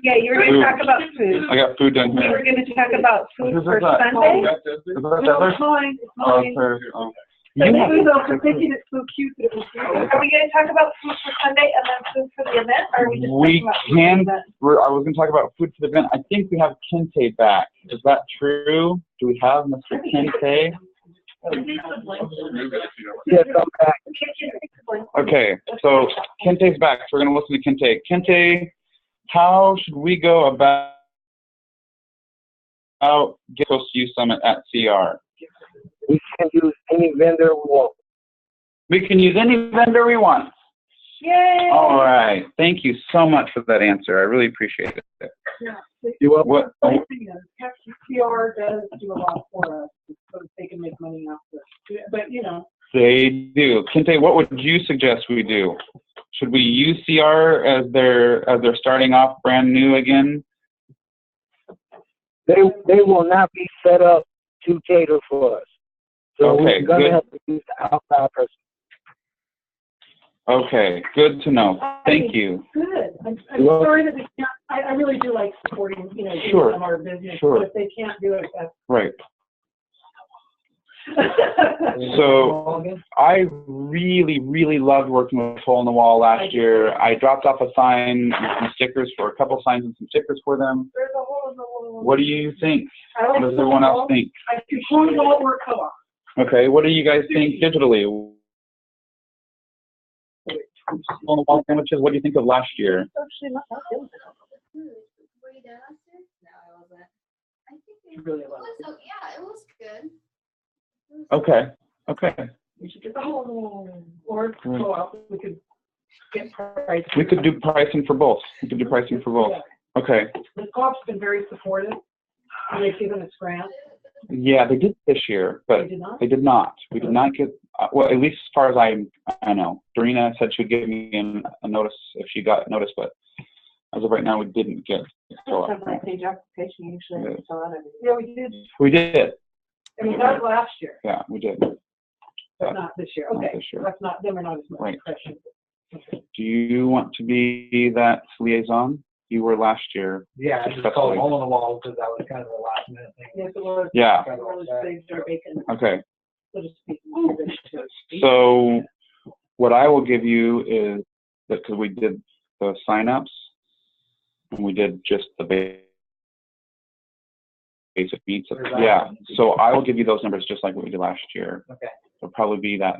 [SPEAKER 1] Yeah, you were going to talk about food.
[SPEAKER 4] I got food down
[SPEAKER 1] We
[SPEAKER 4] here.
[SPEAKER 1] were going to talk about food
[SPEAKER 4] Who's
[SPEAKER 1] for
[SPEAKER 4] that?
[SPEAKER 1] Sunday.
[SPEAKER 4] Is that
[SPEAKER 2] No,
[SPEAKER 4] Deadler?
[SPEAKER 2] it's mine. It's
[SPEAKER 4] Oh,
[SPEAKER 2] mine.
[SPEAKER 4] oh.
[SPEAKER 2] Thank
[SPEAKER 4] You-
[SPEAKER 2] you, though, for thinking it's so cute that it was
[SPEAKER 1] Are we going to talk about food for Sunday and then food for the event? Or are we just
[SPEAKER 4] We
[SPEAKER 1] talking about food
[SPEAKER 4] can.
[SPEAKER 1] for the event?
[SPEAKER 4] I was going to talk about food for the event. I think we have Kente back. Is that true? Do we have Mr. Kente?
[SPEAKER 7] Yes, I'm back.
[SPEAKER 4] Okay, so Kente's back. So we're going to listen to Kente. Kente, how should we go about Get Close to You Summit at CR?
[SPEAKER 7] We can use any vendor we want.
[SPEAKER 4] We can use any vendor we want.
[SPEAKER 1] Yay!
[SPEAKER 4] All right. Thank you so much for that answer. I really appreciate it.
[SPEAKER 2] Yeah.
[SPEAKER 4] You what?
[SPEAKER 2] The thing is, CR does do a lot for us, so that they can make money off this. But, you know.
[SPEAKER 4] They do. Kente, what would you suggest we do? Should we use CR as they're starting off brand new again?
[SPEAKER 7] They will not be set up to cater for us. So
[SPEAKER 4] Okay,
[SPEAKER 7] we're gonna
[SPEAKER 4] good.
[SPEAKER 7] have to use the outside person.
[SPEAKER 4] Okay, good to know. Thank you.
[SPEAKER 2] Good. I'm sorry that we can't, I really do like supporting, you know,
[SPEAKER 4] Sure.
[SPEAKER 2] some of our business.
[SPEAKER 4] Sure.
[SPEAKER 2] But if they can't do it, that's.
[SPEAKER 4] Right. So I really, really loved working with Hole in the Wall last year. I dropped off a sign and some stickers for a couple signs and some stickers for them.
[SPEAKER 2] There's a hole in the wall.
[SPEAKER 4] What do you think?
[SPEAKER 2] I like
[SPEAKER 4] What does everyone else think?
[SPEAKER 2] I think hole in the wall or co-op.
[SPEAKER 4] Okay, what do you guys think digitally? Hole in the Wall sandwiches, what do you think of last year?
[SPEAKER 1] Actually, not that good.
[SPEAKER 9] Were you there last year? No, I wasn't. I think
[SPEAKER 2] Really
[SPEAKER 9] it
[SPEAKER 2] love
[SPEAKER 9] was, yeah, it was good.
[SPEAKER 4] Okay, okay.
[SPEAKER 2] We should get the hole in the wall or co-op. We could get price.
[SPEAKER 4] We could do pricing for both. We could do pricing for both. Okay.
[SPEAKER 2] The co-op's been very supportive. They've given us grants.
[SPEAKER 4] Yeah, they did this year, but
[SPEAKER 2] They did not?
[SPEAKER 4] they did not. We did not get, well, at least as far as I know. Dorina said she would give me a notice if she got notice, but as of right now, we didn't get
[SPEAKER 1] Sometimes I page application usually have to fill out everything.
[SPEAKER 2] Yeah, we did.
[SPEAKER 4] We did.
[SPEAKER 2] I mean, that was last year,
[SPEAKER 4] Yeah, we did.
[SPEAKER 2] but not this year.
[SPEAKER 4] Not
[SPEAKER 2] Okay,
[SPEAKER 4] this year.
[SPEAKER 2] that's not, them are not as much
[SPEAKER 4] Right.
[SPEAKER 2] pressure.
[SPEAKER 4] Do you want to be that liaison? You were last year.
[SPEAKER 10] Yeah, I just called it hole in the wall because that was kind of a last minute thing.
[SPEAKER 2] Yes, it was.
[SPEAKER 4] Yeah.
[SPEAKER 2] It really saved our bacon,
[SPEAKER 4] Okay.
[SPEAKER 2] so to speak.
[SPEAKER 4] So what I will give you is that, because we did the signups and we did just the basic meets. Yeah, so I will give you those numbers just like what we did last year.
[SPEAKER 10] Okay.
[SPEAKER 4] It'll probably be that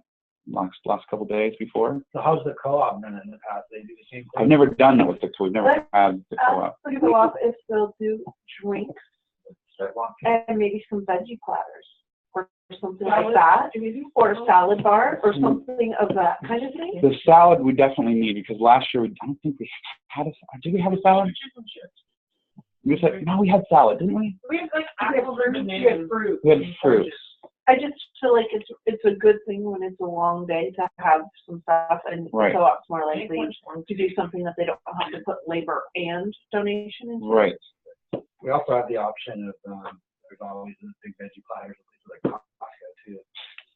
[SPEAKER 4] last couple days before.
[SPEAKER 10] So how's the co-op been in the past? They do the same thing?
[SPEAKER 4] I've never done that with the, we've never had the co-op.
[SPEAKER 1] The co-op if they'll do drinks and maybe some veggie platters or something like that, or a salad bar or something of that kind of thing.
[SPEAKER 4] The salad we definitely need, because last year I don't think we had a, did we have a salad? We said, no, we had salad, didn't we?
[SPEAKER 2] We have like apple and fruit.
[SPEAKER 4] We had fruit.
[SPEAKER 1] I just feel like it's a good thing when it's a long day to have some stuff, and
[SPEAKER 4] Right.
[SPEAKER 1] the co-op's more likely to do something that they don't have to put labor and donation into.
[SPEAKER 4] Right.
[SPEAKER 10] We also have the option of, there's always the big veggie platters, like Costco too.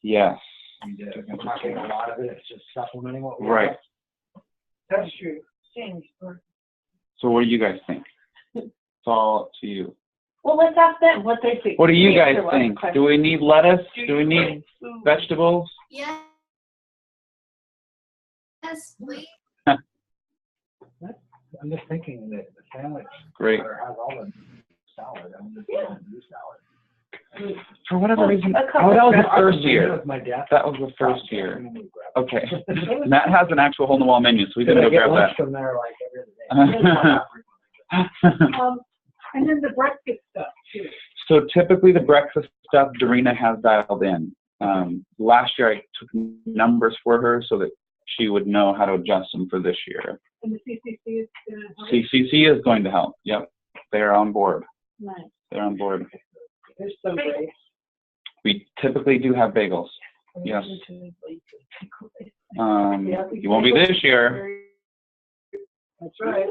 [SPEAKER 4] Yes.
[SPEAKER 10] We're not getting a lot of it, it's just supplementing what we
[SPEAKER 4] Right.
[SPEAKER 10] have.
[SPEAKER 2] That's true.
[SPEAKER 4] So what do you guys think? It's all up to you.
[SPEAKER 1] Well, let's ask them what they think.
[SPEAKER 4] What do you guys
[SPEAKER 1] Answer one
[SPEAKER 4] think?
[SPEAKER 1] question.
[SPEAKER 4] Do we need lettuce? Do we need vegetables?
[SPEAKER 9] Yes. Yes, please.
[SPEAKER 10] I'm just thinking that the sandwich
[SPEAKER 4] Great.
[SPEAKER 10] has all the salad. I'm just going to do salad.
[SPEAKER 4] For whatever reason,
[SPEAKER 1] a couple
[SPEAKER 4] oh, that was the
[SPEAKER 10] I
[SPEAKER 4] first
[SPEAKER 10] can do it
[SPEAKER 4] year.
[SPEAKER 10] with my dad.
[SPEAKER 4] That was the first year. Okay. Matt has an actual hole-in-the-wall menu, so we can
[SPEAKER 10] I
[SPEAKER 4] go
[SPEAKER 10] get
[SPEAKER 4] grab
[SPEAKER 10] lunch
[SPEAKER 4] that.
[SPEAKER 10] from there like every other day.
[SPEAKER 2] And then the breakfast stuff too.
[SPEAKER 4] So typically the breakfast stuff Dorina has dialed in. Last year I took numbers for her so that she would know how to adjust them for this year.
[SPEAKER 2] And the CCC is gonna help.
[SPEAKER 4] CCC is going to help. Yep. They're on board.
[SPEAKER 1] Nice.
[SPEAKER 4] They're on board.
[SPEAKER 2] They're so great.
[SPEAKER 4] We typically do have bagels. Yes. You won't be this year.
[SPEAKER 2] That's right.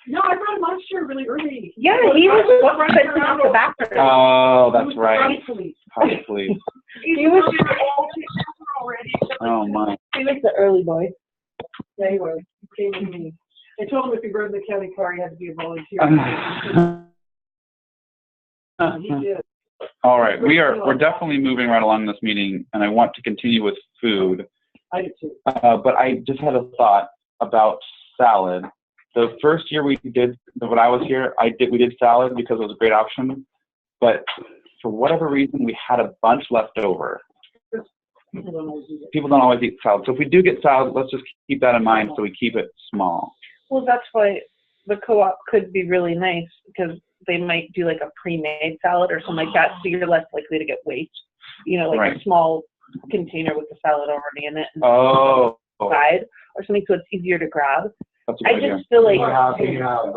[SPEAKER 2] No, I brought him last year really early.
[SPEAKER 1] Yeah, he was sitting out the back.
[SPEAKER 4] Oh, that's right.
[SPEAKER 2] Police.
[SPEAKER 4] House police.
[SPEAKER 1] He was
[SPEAKER 2] Already.
[SPEAKER 4] Oh my.
[SPEAKER 1] he was the early boy.
[SPEAKER 2] Yeah, he was. He came with me. I told him if he rode the county car, he had to be a volunteer. He did.
[SPEAKER 4] All right, we're definitely moving right along this meeting, and I want to continue with food.
[SPEAKER 2] I did too.
[SPEAKER 4] But I just had a thought about salad. The first year we did, when I was here, we did salad because it was a great option. But for whatever reason, we had a bunch left over.
[SPEAKER 2] People don't always do that.
[SPEAKER 4] People don't always eat salad. So if we do get salad, let's just keep that in mind so we keep it small.
[SPEAKER 1] Well, that's why the co-op could be really nice, because they might do like a pre-made salad or something like that, so you're less likely to get waste. You know, like
[SPEAKER 4] Right.
[SPEAKER 1] a small container with the salad already in it and
[SPEAKER 4] Oh,
[SPEAKER 1] side or something, so it's easier to grab.
[SPEAKER 4] that's a
[SPEAKER 1] I
[SPEAKER 4] good idea.
[SPEAKER 1] just feel like
[SPEAKER 10] You have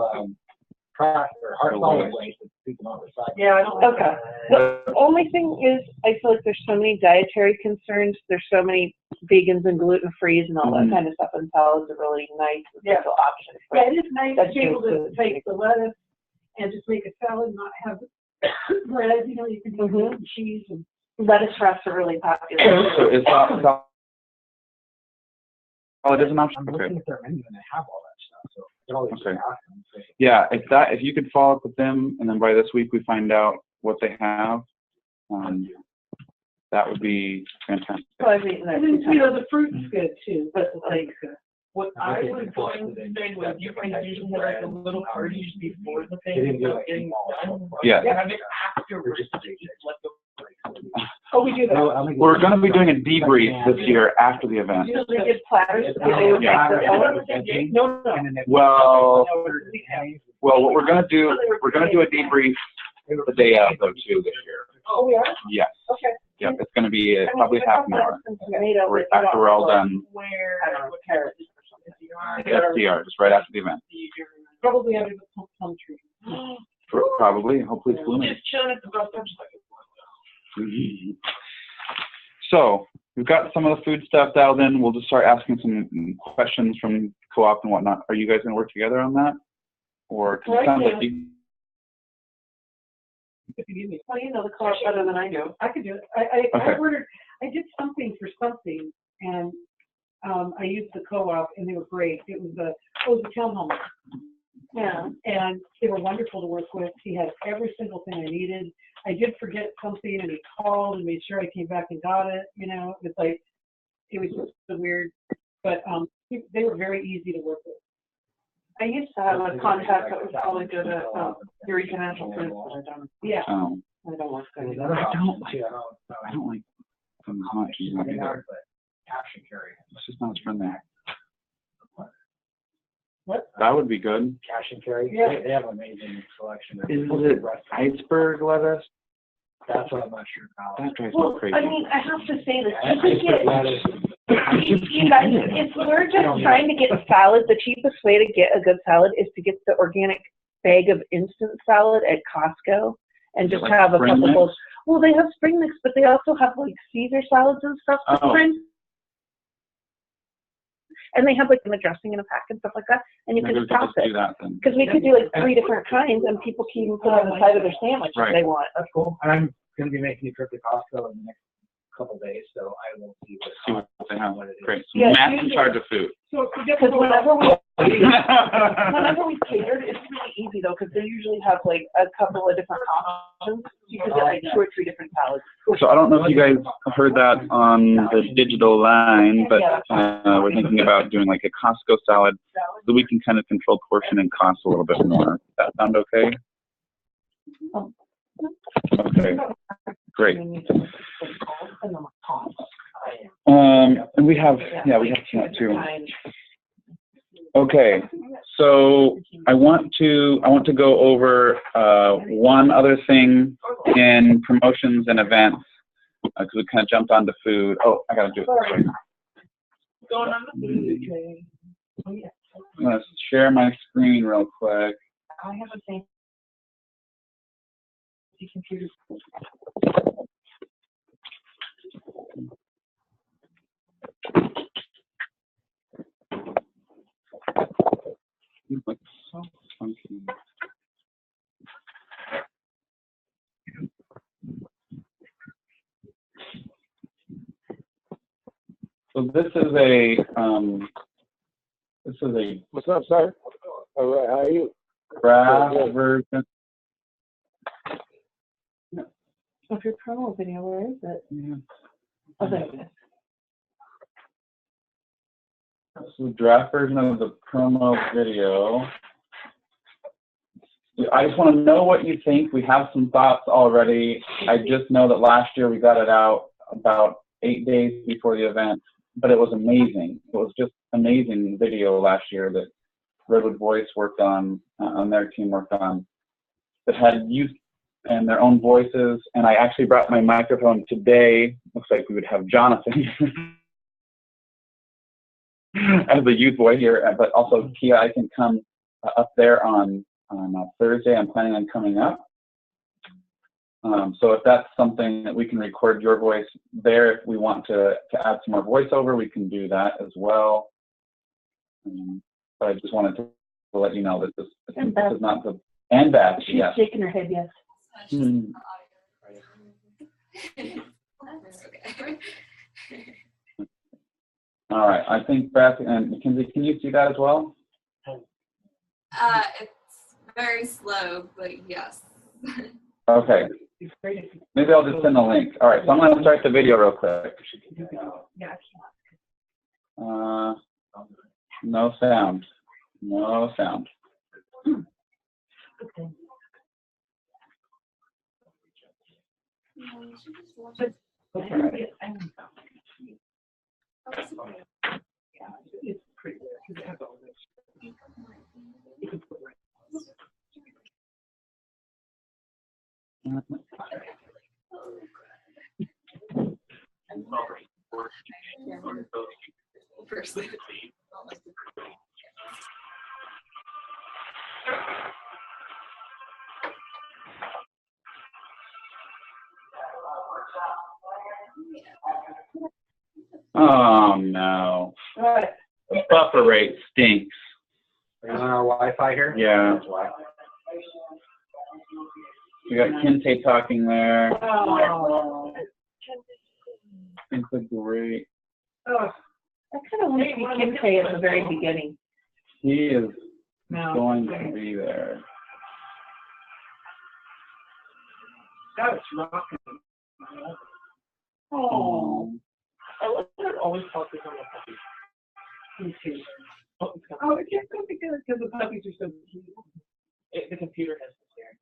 [SPEAKER 10] trash or hard solid waste that people don't recycle.
[SPEAKER 2] Yeah, I don't like
[SPEAKER 1] okay. The only thing is, I feel like there's so many dietary concerns. There's so many vegans and gluten-frees and all that kind of stuff, and salads are really nice essential options.
[SPEAKER 2] Yeah, it is nice to be able to
[SPEAKER 1] Vegetables.
[SPEAKER 2] take the lettuce and just make a salad, not have bread, you know, you can do meat and cheese and.
[SPEAKER 1] Lettuce wraps are really popular.
[SPEAKER 4] So is salad an option?
[SPEAKER 10] I'm
[SPEAKER 4] Okay.
[SPEAKER 10] looking at their menu and they have all that stuff, so I can always just
[SPEAKER 4] Okay.
[SPEAKER 10] ask them. Say,
[SPEAKER 4] Yeah, if you could follow up with them, and then by this week we find out what they have, that would be fantastic.
[SPEAKER 1] So I've eaten that
[SPEAKER 2] And then,
[SPEAKER 1] two
[SPEAKER 2] you know,
[SPEAKER 1] times.
[SPEAKER 2] the fruit's good too, but like, what I
[SPEAKER 10] Okay,
[SPEAKER 2] was
[SPEAKER 10] before
[SPEAKER 2] going to
[SPEAKER 10] they-
[SPEAKER 2] say was you can usually have like a little parties before the
[SPEAKER 10] They
[SPEAKER 2] thing,
[SPEAKER 10] didn't do
[SPEAKER 2] so
[SPEAKER 10] like
[SPEAKER 2] getting
[SPEAKER 10] small.
[SPEAKER 2] done.
[SPEAKER 4] Yeah.
[SPEAKER 2] Yeah, have it afterwards, so you just let the. Oh, we do
[SPEAKER 10] No,
[SPEAKER 2] that.
[SPEAKER 10] I'm gonna
[SPEAKER 4] We're
[SPEAKER 10] get-
[SPEAKER 4] going to be doing a debrief this year after the event.
[SPEAKER 1] Usually get platters.
[SPEAKER 10] Yeah.
[SPEAKER 1] They would make
[SPEAKER 10] Yeah.
[SPEAKER 1] their own.
[SPEAKER 2] No, no.
[SPEAKER 10] And then they-
[SPEAKER 4] Well, what we're going to do, we're going to do a debrief the day of, though, too, this year.
[SPEAKER 2] Oh, we are?
[SPEAKER 4] Yes.
[SPEAKER 2] Okay.
[SPEAKER 4] Yep, it's going to be probably
[SPEAKER 1] I
[SPEAKER 4] half
[SPEAKER 1] mean,
[SPEAKER 4] an hour.
[SPEAKER 1] tomato,
[SPEAKER 4] Right
[SPEAKER 1] but
[SPEAKER 4] after we're all done.
[SPEAKER 2] Where?
[SPEAKER 1] I don't know, carrots.
[SPEAKER 4] SDR, just right after the event.
[SPEAKER 2] Probably under the plum tree.
[SPEAKER 4] Probably, hopefully it's blooming.
[SPEAKER 2] Just chilling at the bus stop.
[SPEAKER 4] So we've got some of the food stuff dialed in. We'll just start asking some questions from co-op and whatnot. Are you guys going to work together on that? Or cause it sounds like you,
[SPEAKER 1] Well, you know the co-op better than I do.
[SPEAKER 2] I could do it. I
[SPEAKER 4] Okay.
[SPEAKER 2] ordered, I did something for something, and I used the co-op, and they were great. It was a townhome.
[SPEAKER 1] Yeah.
[SPEAKER 2] And they were wonderful to work with. He had every single thing I needed. I did forget something, and he called and made sure I came back and got it. You know, it's like, It was just a weird, but, they were very easy to work with.
[SPEAKER 1] I used to have a contact that was probably good at your financial foods, but I don't. Yeah. I don't want to.
[SPEAKER 4] I don't like them as much as I do.
[SPEAKER 10] Cash and carry.
[SPEAKER 4] It's just not as friendly.
[SPEAKER 2] What?
[SPEAKER 4] That would be good.
[SPEAKER 10] Cash and carry.
[SPEAKER 2] Yeah.
[SPEAKER 10] They have an amazing selection.
[SPEAKER 4] Is it iceberg lettuce?
[SPEAKER 10] That's what I'm not sure about.
[SPEAKER 4] That drives me
[SPEAKER 1] Well,
[SPEAKER 4] crazy.
[SPEAKER 1] I mean, I have to say this.
[SPEAKER 10] Iceberg lettuce.
[SPEAKER 1] You guys, if we're just trying to get a salad, the cheapest way to get a good salad is to get the organic bag of instant salad at Costco and just
[SPEAKER 4] Like
[SPEAKER 1] have a
[SPEAKER 4] spring
[SPEAKER 1] couple
[SPEAKER 4] mix?
[SPEAKER 1] bowls. Well, they have spring mix, but they also have like Caesar salads and stuff for
[SPEAKER 4] Oh.
[SPEAKER 1] spring. And they have like the dressing in a pack and stuff like that, and you
[SPEAKER 4] Maybe
[SPEAKER 1] can
[SPEAKER 4] we
[SPEAKER 1] just
[SPEAKER 4] could
[SPEAKER 1] toss
[SPEAKER 4] just
[SPEAKER 1] it.
[SPEAKER 4] do that then.
[SPEAKER 1] Because we could do like 3 different kinds, and people can even put it on the side of their sandwich
[SPEAKER 4] Right.
[SPEAKER 1] if they want.
[SPEAKER 10] That's cool. And I'm going to be making a trip to Costco in the next couple days, so I will see
[SPEAKER 4] See what they have.
[SPEAKER 10] what it is.
[SPEAKER 4] Great. So
[SPEAKER 1] Yeah,
[SPEAKER 4] Matt's in
[SPEAKER 1] usually-
[SPEAKER 4] charge of food.
[SPEAKER 2] So
[SPEAKER 1] Because whenever we catered, it's really easy though, because they usually have like a couple of different options. You could get like 2 or 3 different salads.
[SPEAKER 4] So I don't know if you guys heard that on the digital line, but we're thinking about doing like a Costco salad so we can kind of control portion and cost a little bit more. Does that sound okay? Okay, great. And we have that too. Okay, so I want to go over one other thing in promotions and events because we kind of jumped onto food. Oh, I gotta do it this way.
[SPEAKER 1] Going on the food.
[SPEAKER 4] I'm gonna share my screen real quick.
[SPEAKER 1] I have a thing. Computer.
[SPEAKER 4] Like so funky. So this is a
[SPEAKER 7] What's up, sir? All right, how are you?
[SPEAKER 4] graph version.
[SPEAKER 1] Of your promo video, where is it?
[SPEAKER 4] Yeah.
[SPEAKER 1] Oh, there it is.
[SPEAKER 4] This is a draft version of the promo video. I just want to know what you think. We have some thoughts already. I just know that last year we got it out about 8 days before the event, but it was amazing. It was just amazing video last year that Redwood Voice worked on their team worked on, that had youth and their own voices. And I actually brought my microphone today. Looks like we would have Jonathan as the youth voice here, but also Kia, I can come up there on Thursday. I'm planning on coming up. So if that's something that we can record your voice there, if we want to add some more voiceover, we can do that as well. But I just wanted to let you know that this is not the, and Beth,
[SPEAKER 1] She's
[SPEAKER 4] yes.
[SPEAKER 1] shaking her head, yes.
[SPEAKER 4] Hmm. All right, I think Beth and Mackenzie, can you see that as well?
[SPEAKER 9] It's very slow, but yes.
[SPEAKER 4] Okay. Maybe I'll just send the link. All right, so I'm going to start the video real quick. No sound. No sound. Oh no. The buffer rate stinks.
[SPEAKER 10] Are you on our Wi-Fi here?
[SPEAKER 4] Yeah.
[SPEAKER 10] That's why.
[SPEAKER 4] We got Kente talking there.
[SPEAKER 1] Oh.
[SPEAKER 4] It's a great.
[SPEAKER 1] I kind of want to see Kente at the very beginning.
[SPEAKER 4] He is
[SPEAKER 1] No.
[SPEAKER 4] going to be there.
[SPEAKER 2] God, it's rocking.
[SPEAKER 1] Oh. I looked at
[SPEAKER 6] always focus on the puppies.
[SPEAKER 2] Me too.
[SPEAKER 6] Oh, it's got-
[SPEAKER 2] Oh, it can't go because the puppies are so cute.
[SPEAKER 6] the computer has to share.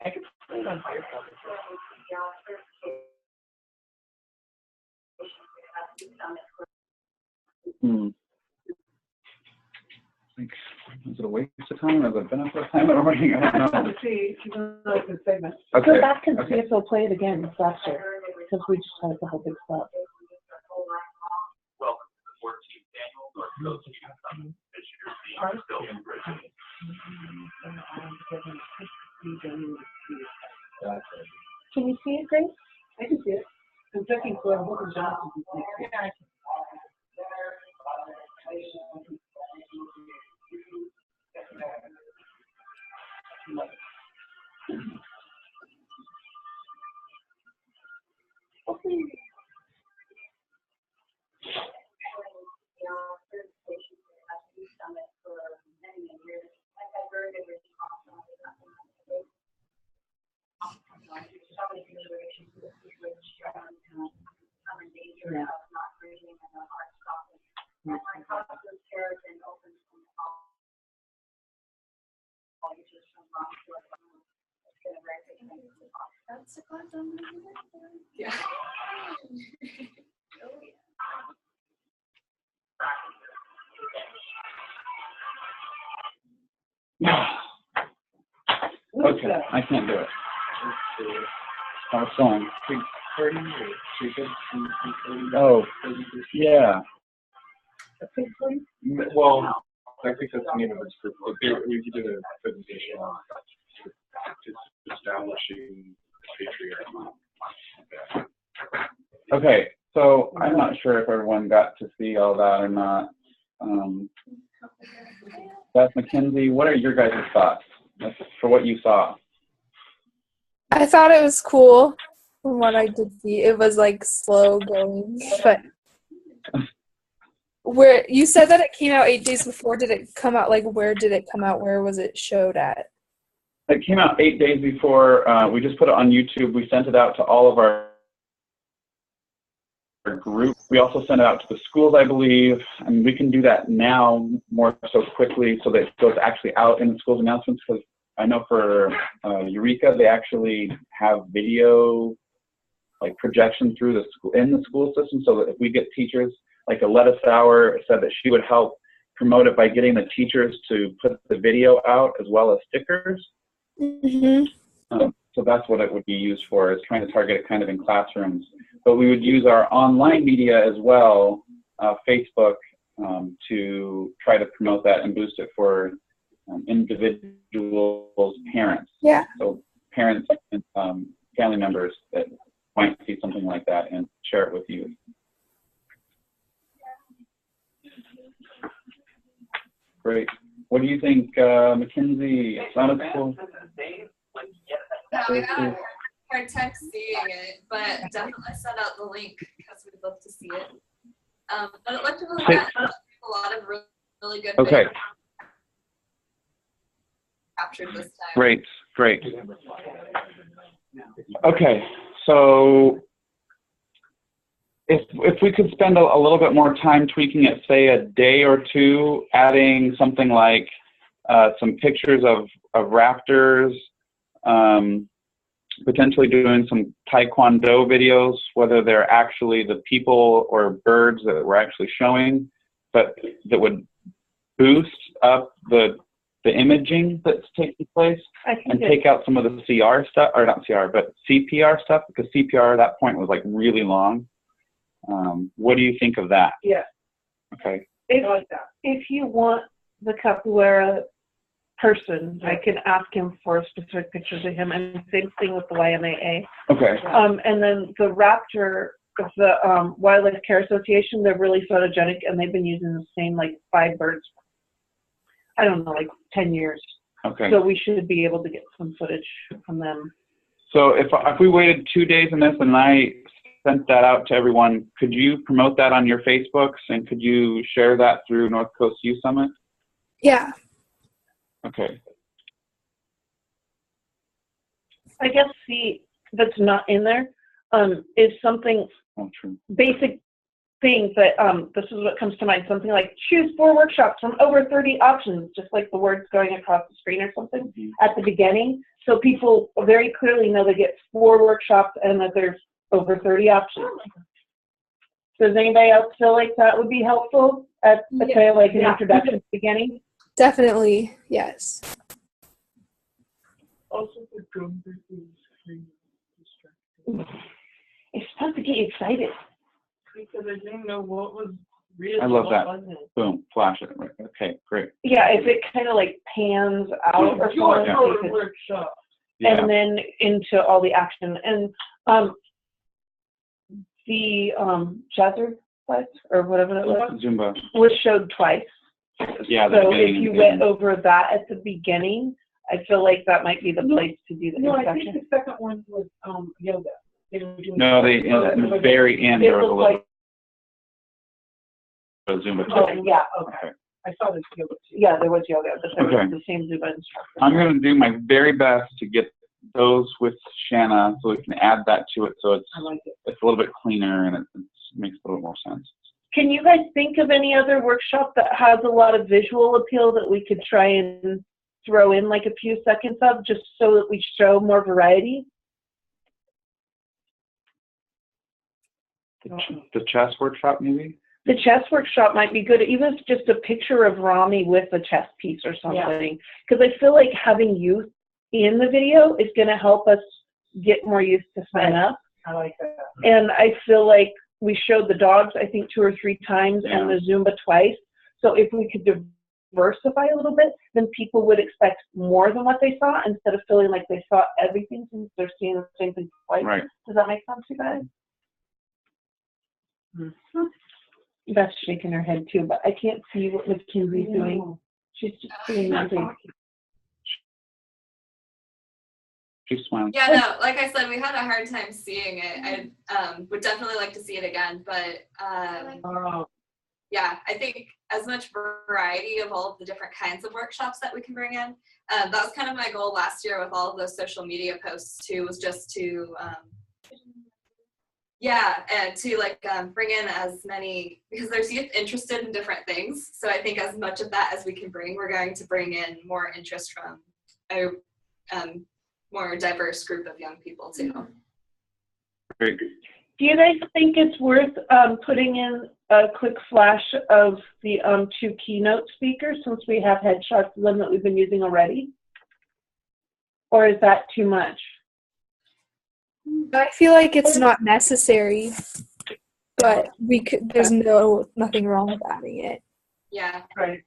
[SPEAKER 6] I could put it on Firefox.
[SPEAKER 4] Like, is it a waste of time or is it a benefit of time? I don't know.
[SPEAKER 2] Let's see, if you don't like the segment.
[SPEAKER 4] Okay.
[SPEAKER 1] Go back and see
[SPEAKER 4] Okay.
[SPEAKER 1] if they'll play it again faster, because we just had a couple big stops.
[SPEAKER 11] Welcome to the 14th annual North Coast Youth Summit. This year's theme is Building Bridges.
[SPEAKER 1] Can you see it, Grace?
[SPEAKER 2] I can see it. I'm checking for a book of Johnson. Yeah.
[SPEAKER 9] That's a class on the yeah.
[SPEAKER 4] Okay, I can't do it. I was going.
[SPEAKER 10] 3:30 or 3:30?
[SPEAKER 4] Oh, yeah.
[SPEAKER 10] Well, I think that's the name of it. We did a presentation on establishing patriarchy.
[SPEAKER 4] Okay, so I'm not sure if everyone got to see all that or not. Beth McKenzie, what are your guys' thoughts for what you saw?
[SPEAKER 5] I thought it was cool from what I did see. It was like slow going, but where you said that it came out 8 days before, did it come out, like where did it come out? Where was it showed at?
[SPEAKER 4] It came out 8 days before. We just put it on YouTube. We sent it out to all of our group. We also sent it out to the schools, I believe, and we can do that now more so quickly so that it goes actually out in the schools announcements, because I know for Eureka, they actually have video like projection through the school, in the school system, so that if we get teachers, like Aletta Sauer said that she would help promote it by getting the teachers to put the video out as well as stickers.
[SPEAKER 5] Mm-hmm.
[SPEAKER 4] So that's what it would be used for, is trying to target it kind of in classrooms. But we would use our online media as well, Facebook, to try to promote that and boost it for individuals' parents.
[SPEAKER 5] Yeah.
[SPEAKER 4] So parents and family members that might see something like that and share it with you. Great. What do you think, Mackenzie? Sounded cool.
[SPEAKER 9] No, we had a hard time seeing it, but definitely send out the link because we'd love to see it. But it looked really good. A lot of really good
[SPEAKER 4] Okay.
[SPEAKER 9] captured this time.
[SPEAKER 4] Great, great. Okay, so if we could spend a little bit more time tweaking it, say a day or two, adding something like some pictures of raptors, potentially doing some taekwondo videos, whether they're actually the people or birds that we're actually showing, but that would boost up the imaging that's taking place, and take out some of the CR stuff, or not CR, but CPR stuff, because CPR at that point was like really long. What do you think of that?
[SPEAKER 2] Yeah.
[SPEAKER 4] Okay.
[SPEAKER 1] If you want the capoeira person, I can ask him for specific pictures of him, and same thing with the YMAA.
[SPEAKER 4] Okay.
[SPEAKER 1] And then the raptor, the Wildlife Care Association, they're really photogenic, and they've been using the same like 5 birds, I don't know, like 10 years.
[SPEAKER 4] Okay.
[SPEAKER 1] So we should be able to get some footage from them.
[SPEAKER 4] So if we waited 2 days in this and I sent that out to everyone, could you promote that on your Facebooks, and could you share that through North Coast Youth Summit?
[SPEAKER 5] Yeah.
[SPEAKER 4] Okay.
[SPEAKER 1] I guess that's not in there. is something
[SPEAKER 4] Oh, true.
[SPEAKER 1] basic things that, this is what comes to mind, something like choose 4 workshops from over 30 options, just like the words going across the screen or something at the beginning. So people very clearly know they get 4 workshops and that there's over 30 options. Does anybody else feel like that would be helpful at say like an introduction beginning?
[SPEAKER 5] Definitely, yes.
[SPEAKER 6] Also, the drum is kind of distracting.
[SPEAKER 1] It's supposed to get you excited.
[SPEAKER 6] Because I didn't know what was real.
[SPEAKER 4] I love that.
[SPEAKER 6] Wasn't.
[SPEAKER 4] Boom, flash it. Right. Okay, great.
[SPEAKER 1] Yeah, if it kind of like pans out or
[SPEAKER 6] Your
[SPEAKER 1] something,
[SPEAKER 6] workshop.
[SPEAKER 4] Yeah.
[SPEAKER 1] and then into all the action. And the jazzercise or whatever that was
[SPEAKER 4] Zumba.
[SPEAKER 1] showed twice.
[SPEAKER 4] Yeah.
[SPEAKER 1] So if you went over that at the beginning, I feel like that might be the place to do the
[SPEAKER 2] No, I
[SPEAKER 1] introduction.
[SPEAKER 2] think the second one was yoga. They were doing
[SPEAKER 4] No, they in the very end
[SPEAKER 1] It
[SPEAKER 4] there was a
[SPEAKER 1] looked
[SPEAKER 4] little
[SPEAKER 1] like,
[SPEAKER 4] Zumba.
[SPEAKER 1] oh, yeah,
[SPEAKER 2] Okay. I saw this yoga too.
[SPEAKER 1] yeah, there was yoga, but there
[SPEAKER 4] Okay.
[SPEAKER 1] was the same Zumba instructor.
[SPEAKER 4] I'm going to do my very best to get those with Shanna so we can add that to it so it's
[SPEAKER 2] I like it.
[SPEAKER 4] it's a little bit cleaner and it makes a little more sense.
[SPEAKER 1] Can you guys think of any other workshop that has a lot of visual appeal that we could try and throw in like a few seconds of, just so that we show more variety?
[SPEAKER 4] The chess workshop, maybe?
[SPEAKER 1] The chess workshop might be good, even if it's just a picture of Rami with a chess piece or something. Because I feel like having youth in the video is going to help us get more youth to sign up.
[SPEAKER 2] I like that.
[SPEAKER 1] And I feel like we showed the dogs, I think, 2 or 3 times and the Zumba twice. So if we could diversify a little bit, then people would expect more than what they saw instead of feeling like they saw everything since they're seeing the same thing twice.
[SPEAKER 4] Right.
[SPEAKER 1] Does that make sense to you guys? Beth's shaking her head too, but I can't see what Mackenzie's doing. She's just doing nothing.
[SPEAKER 4] She's smiling.
[SPEAKER 9] Yeah, no, like I said, we had a hard time seeing it. I would definitely like to see it again, but yeah, I think as much variety of all of the different kinds of workshops that we can bring in. That was kind of my goal last year with all of those social media posts too, was just to and to like bring in as many, because there's youth interested in different things. So I think as much of that as we can bring, we're going to bring in more interest from a more diverse group of young people too.
[SPEAKER 4] Great.
[SPEAKER 1] Do you guys think it's worth putting in a quick flash of the 2 keynote speakers, since we have headshots of them that we've been using already? Or is that too much?
[SPEAKER 5] I feel like it's not necessary, but we could. There's nothing wrong with adding it.
[SPEAKER 9] Yeah.
[SPEAKER 2] Right.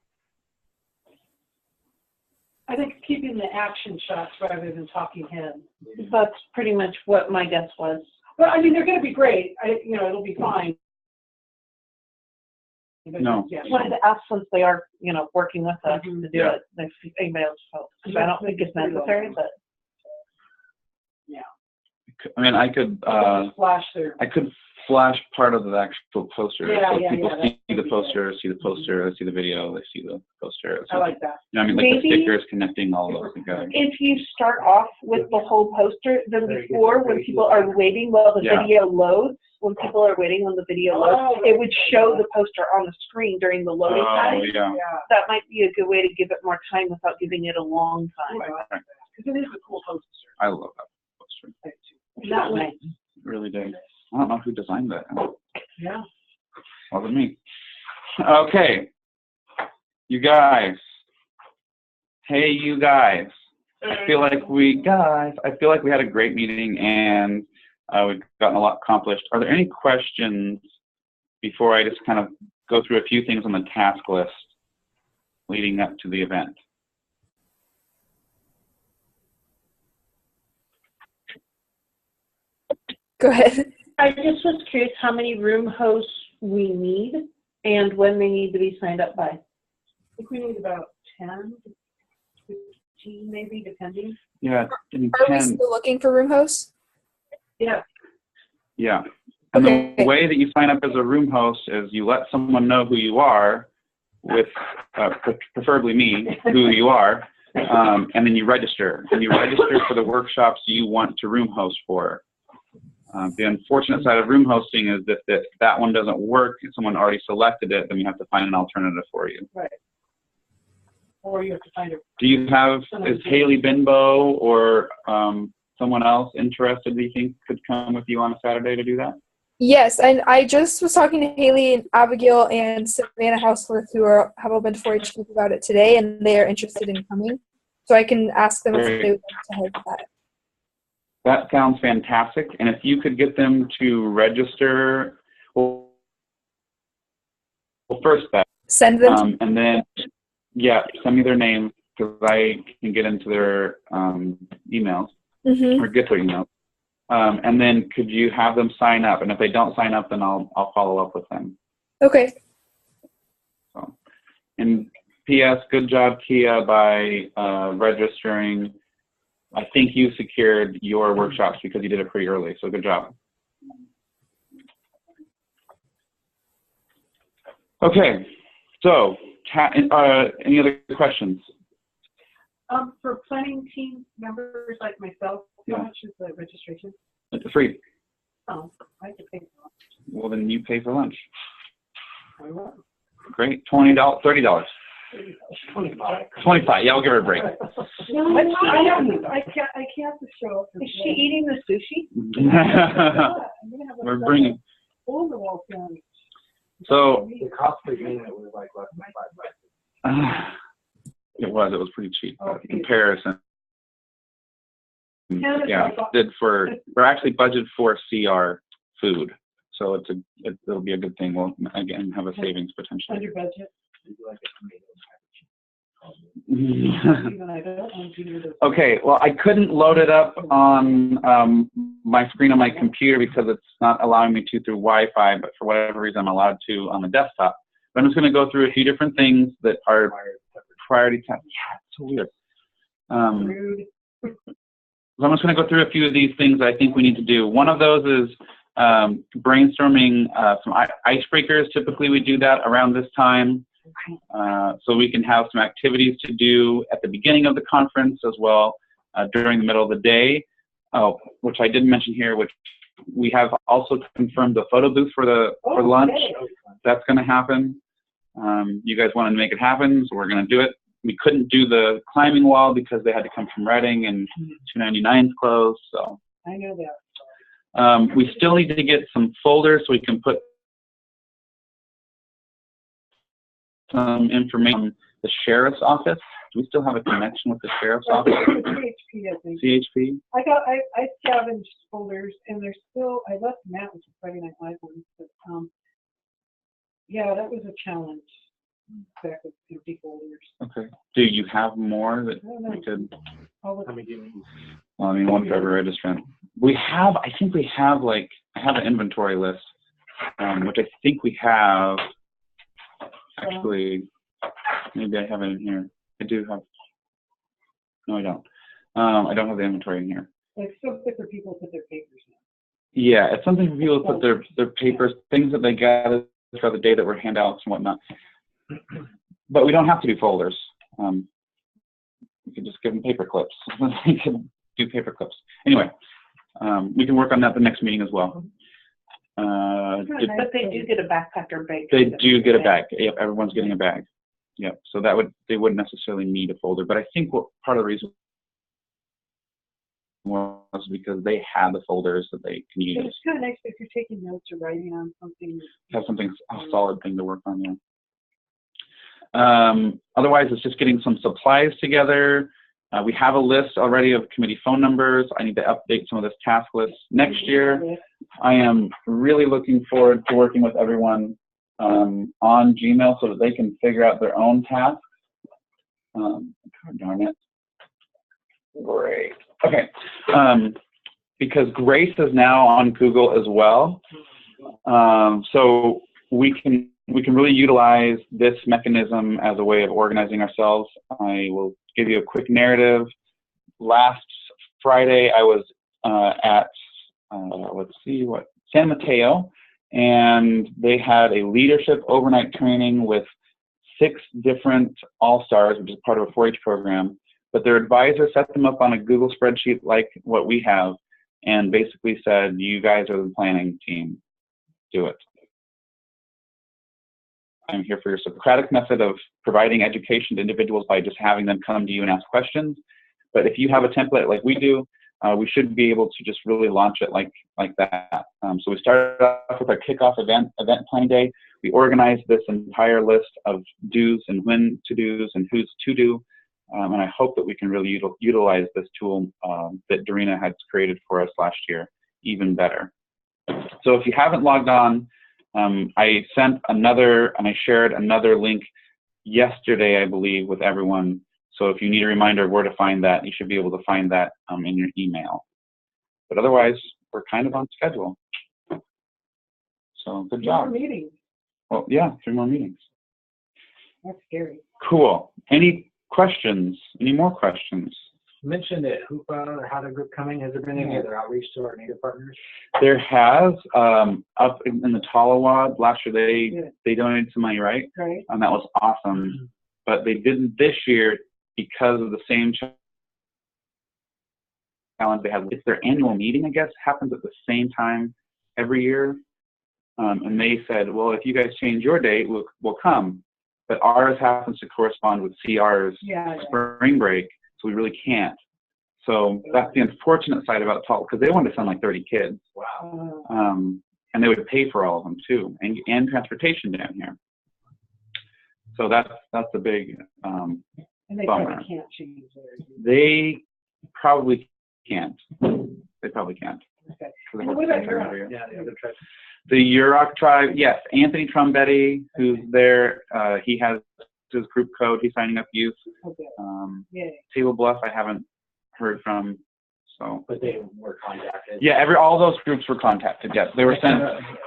[SPEAKER 2] I think keeping the action shots rather than talking heads.
[SPEAKER 1] That's pretty much what my guess was.
[SPEAKER 2] Well, I mean, they're going to be great. It'll be fine. But,
[SPEAKER 4] No.
[SPEAKER 2] yeah.
[SPEAKER 1] I wanted to ask, since they are, working with us to do
[SPEAKER 4] Yeah.
[SPEAKER 1] it, if anybody else felt. I don't think it's necessary, but.
[SPEAKER 2] Yeah.
[SPEAKER 4] I mean, I could
[SPEAKER 2] Flash there.
[SPEAKER 4] I could flash part of the actual poster.
[SPEAKER 2] Yeah,
[SPEAKER 4] so
[SPEAKER 2] yeah,
[SPEAKER 4] people
[SPEAKER 2] yeah,
[SPEAKER 4] see the poster, see the poster, they see the video, they see the poster.
[SPEAKER 2] I like that.
[SPEAKER 4] You know, I mean, like the
[SPEAKER 1] Maybe
[SPEAKER 4] stickers connecting all those together.
[SPEAKER 1] if you start off with the whole poster, then before, when people are waiting while the video loads, when people are waiting on the video loads, it would show the poster on the screen during the loading time.
[SPEAKER 4] Yeah.
[SPEAKER 1] That might be a good way to give it more time without giving it a long time.
[SPEAKER 2] Because it is a cool poster.
[SPEAKER 4] I love that poster.
[SPEAKER 1] That way.
[SPEAKER 4] It really did. I don't know who designed that.
[SPEAKER 2] Yeah.
[SPEAKER 4] Wasn't me. Okay. You guys. Hey, you guys. I feel like we had a great meeting and we've gotten a lot accomplished. Are there any questions before I just kind of go through a few things on the task list leading up to the event?
[SPEAKER 5] Go ahead.
[SPEAKER 1] I just was curious how many room hosts we need and when they need to be signed up by.
[SPEAKER 2] I think we need about 10, 15 maybe, depending.
[SPEAKER 4] Yeah.
[SPEAKER 5] Are we still looking for room hosts?
[SPEAKER 2] Yeah.
[SPEAKER 4] Yeah. And
[SPEAKER 5] Okay.
[SPEAKER 4] the way that you sign up as a room host is you let someone know who you are, with preferably me, who you are, and then you register. And you register for the workshops you want to room host for. The unfortunate side of room hosting is that that one doesn't work, if someone already selected it, then we have to find an alternative for you.
[SPEAKER 2] Right. Or you have to find a.
[SPEAKER 4] Do you have, is Haley Binbo or someone else interested, do you think, could come with you on a Saturday to do that?
[SPEAKER 5] Yes, and I just was talking to Haley and Abigail and Savannah Houseworth, who have all been to 4-H Camp about it today, and they are interested in coming. So I can ask them if they would like to help with that.
[SPEAKER 4] That sounds fantastic. And if you could get them to register, well first that.
[SPEAKER 5] Send them.
[SPEAKER 4] And then, yeah, send me their name because I can get into their emails or get their emails. And then could you have them sign up? And if they don't sign up, then I'll follow up with them.
[SPEAKER 5] Okay.
[SPEAKER 4] So, and P.S. Good job, Kia, by registering. I think you secured your workshops because you did it pretty early, so good job. Okay, so any other questions?
[SPEAKER 2] For planning team members like myself, how much is the registration?
[SPEAKER 4] It's free.
[SPEAKER 2] Oh, I have to pay for lunch.
[SPEAKER 4] Well, then you pay for lunch.
[SPEAKER 2] I will.
[SPEAKER 4] Great, $20, $30. 25. Yeah, we'll give her a break.
[SPEAKER 2] No, I can't show up.
[SPEAKER 1] Is she eating the sushi?
[SPEAKER 4] We're bringing.
[SPEAKER 2] Wall sandwich.
[SPEAKER 4] So
[SPEAKER 10] The cost per unit was like less than $5.
[SPEAKER 4] It was pretty cheap in comparison. Yeah, we're actually budgeted for CR food, so it'll be a good thing. We'll again have a savings potentially.
[SPEAKER 2] Under budget.
[SPEAKER 4] Okay, well, I couldn't load it up on my screen on my computer because it's not allowing me to through Wi-Fi, but for whatever reason I'm allowed to on the desktop. But I'm just going to go through a few different things that are priority tasks. Yeah, it's so weird. So I'm just going to go through a few of these things I think we need to do. One of those is brainstorming some icebreakers. Typically we do that around this time. So we can have some activities to do at the beginning of the conference as well during the middle of the day, which I didn't mention here, which we have also confirmed the photo booth for lunch. That's going to happen. You guys wanted to make it happen, so we're going to do it. We couldn't do the climbing wall because they had to come from Reading and 299's closed. So
[SPEAKER 2] I know that.
[SPEAKER 4] we still need to get some folders so we can put some information on the sheriff's office. Do we still have a connection with the sheriff's office?
[SPEAKER 2] CHP, I think.
[SPEAKER 4] CHP?
[SPEAKER 2] I scavenged folders, and there's still, I left them out, which is Friday Night Live ones, but yeah, that was a challenge. Back with empty folders.
[SPEAKER 4] Okay. Do you have more that we could?
[SPEAKER 2] Well,
[SPEAKER 4] I mean, one for every registrant. We have, I think we have I have an inventory list, which I think we have. Actually, maybe I have it in here. I do have. No, I don't. I don't have the inventory in here.
[SPEAKER 2] It's something for people to put their papers in.
[SPEAKER 4] Yeah, it's something for people to put their papers, things that they gather throughout the day that were handouts and whatnot. But we don't have to do folders. We can just give them paper clips. We can do paper clips. Anyway, we can work on that the next meeting as well.
[SPEAKER 1] But they do get a backpacker bag.
[SPEAKER 4] They do get a bag. Yep, everyone's getting a bag. Yep. So they wouldn't necessarily need a folder. But I think part of the reason was because they had the folders that they can use.
[SPEAKER 2] It's kind of nice if you're taking notes or writing on something.
[SPEAKER 4] Have something, a solid thing to work on, yeah. Otherwise, it's just getting some supplies together. We have a list already of committee phone numbers. I need to update some of this task list next year. I am really looking forward to working with everyone on Gmail so that they can figure out their own tasks. Darn it. Great. Okay. Because Grace is now on Google as well. So we can really utilize this mechanism as a way of organizing ourselves. I will give you a quick narrative. Last Friday, I was at, San Mateo, and they had a leadership overnight training with 6 different all-stars, which is part of a 4-H program. But their advisor set them up on a Google spreadsheet like what we have, and basically said, you guys are the planning team, do it. I'm here for your Socratic method of providing education to individuals by just having them come to you and ask questions. But if you have a template like we do, we should be able to just really launch it like that. So we started off with our kickoff event planning day. We organized this entire list of do's and when to do's and who's to do. And I hope that we can really utilize this tool that Dorina had created for us last year even better. So if you haven't logged on, I sent another, and I shared another link yesterday, I believe, with everyone. So if you need a reminder of where to find that, you should be able to find that in your email. But otherwise, we're kind of on schedule. So good job.
[SPEAKER 2] 3 more meetings.
[SPEAKER 4] Well, yeah, 3 more meetings.
[SPEAKER 2] That's scary.
[SPEAKER 4] Cool. Any questions? Any more questions?
[SPEAKER 10] You mentioned that Hoopa had a group coming. Has there been any other outreach to our Native partners?
[SPEAKER 4] There has, up in the Tallawad, last year they donated some money, right?
[SPEAKER 2] Right.
[SPEAKER 4] And that was awesome. But they didn't this year because of the same challenge they had. It's their annual meeting, I guess, happens at the same time every year. And they said, well, if you guys change your date, we'll come. But ours happens to correspond with CR's spring break, so we really can't. So that's the unfortunate side about Tall, because they wanted to send like 30 kids.
[SPEAKER 10] Wow.
[SPEAKER 4] And they would pay for all of them too, and transportation down here. So that's a big
[SPEAKER 2] And they
[SPEAKER 4] bummer.
[SPEAKER 2] probably can't change theirs.
[SPEAKER 4] They probably can't. They probably can't.
[SPEAKER 2] Okay.
[SPEAKER 4] For the
[SPEAKER 2] And
[SPEAKER 4] whole
[SPEAKER 2] what about
[SPEAKER 4] time
[SPEAKER 2] Europe?
[SPEAKER 4] area.
[SPEAKER 10] Yeah, the other tribes.
[SPEAKER 4] The Yurok tribe, yes. Anthony Trumbetti, who's there, he has his group code. He's signing up youth.
[SPEAKER 2] Okay. Yay.
[SPEAKER 4] Table Bluff, I haven't heard from. So.
[SPEAKER 10] But they were contacted.
[SPEAKER 4] Yeah, all those groups were contacted. Yes, they were sent.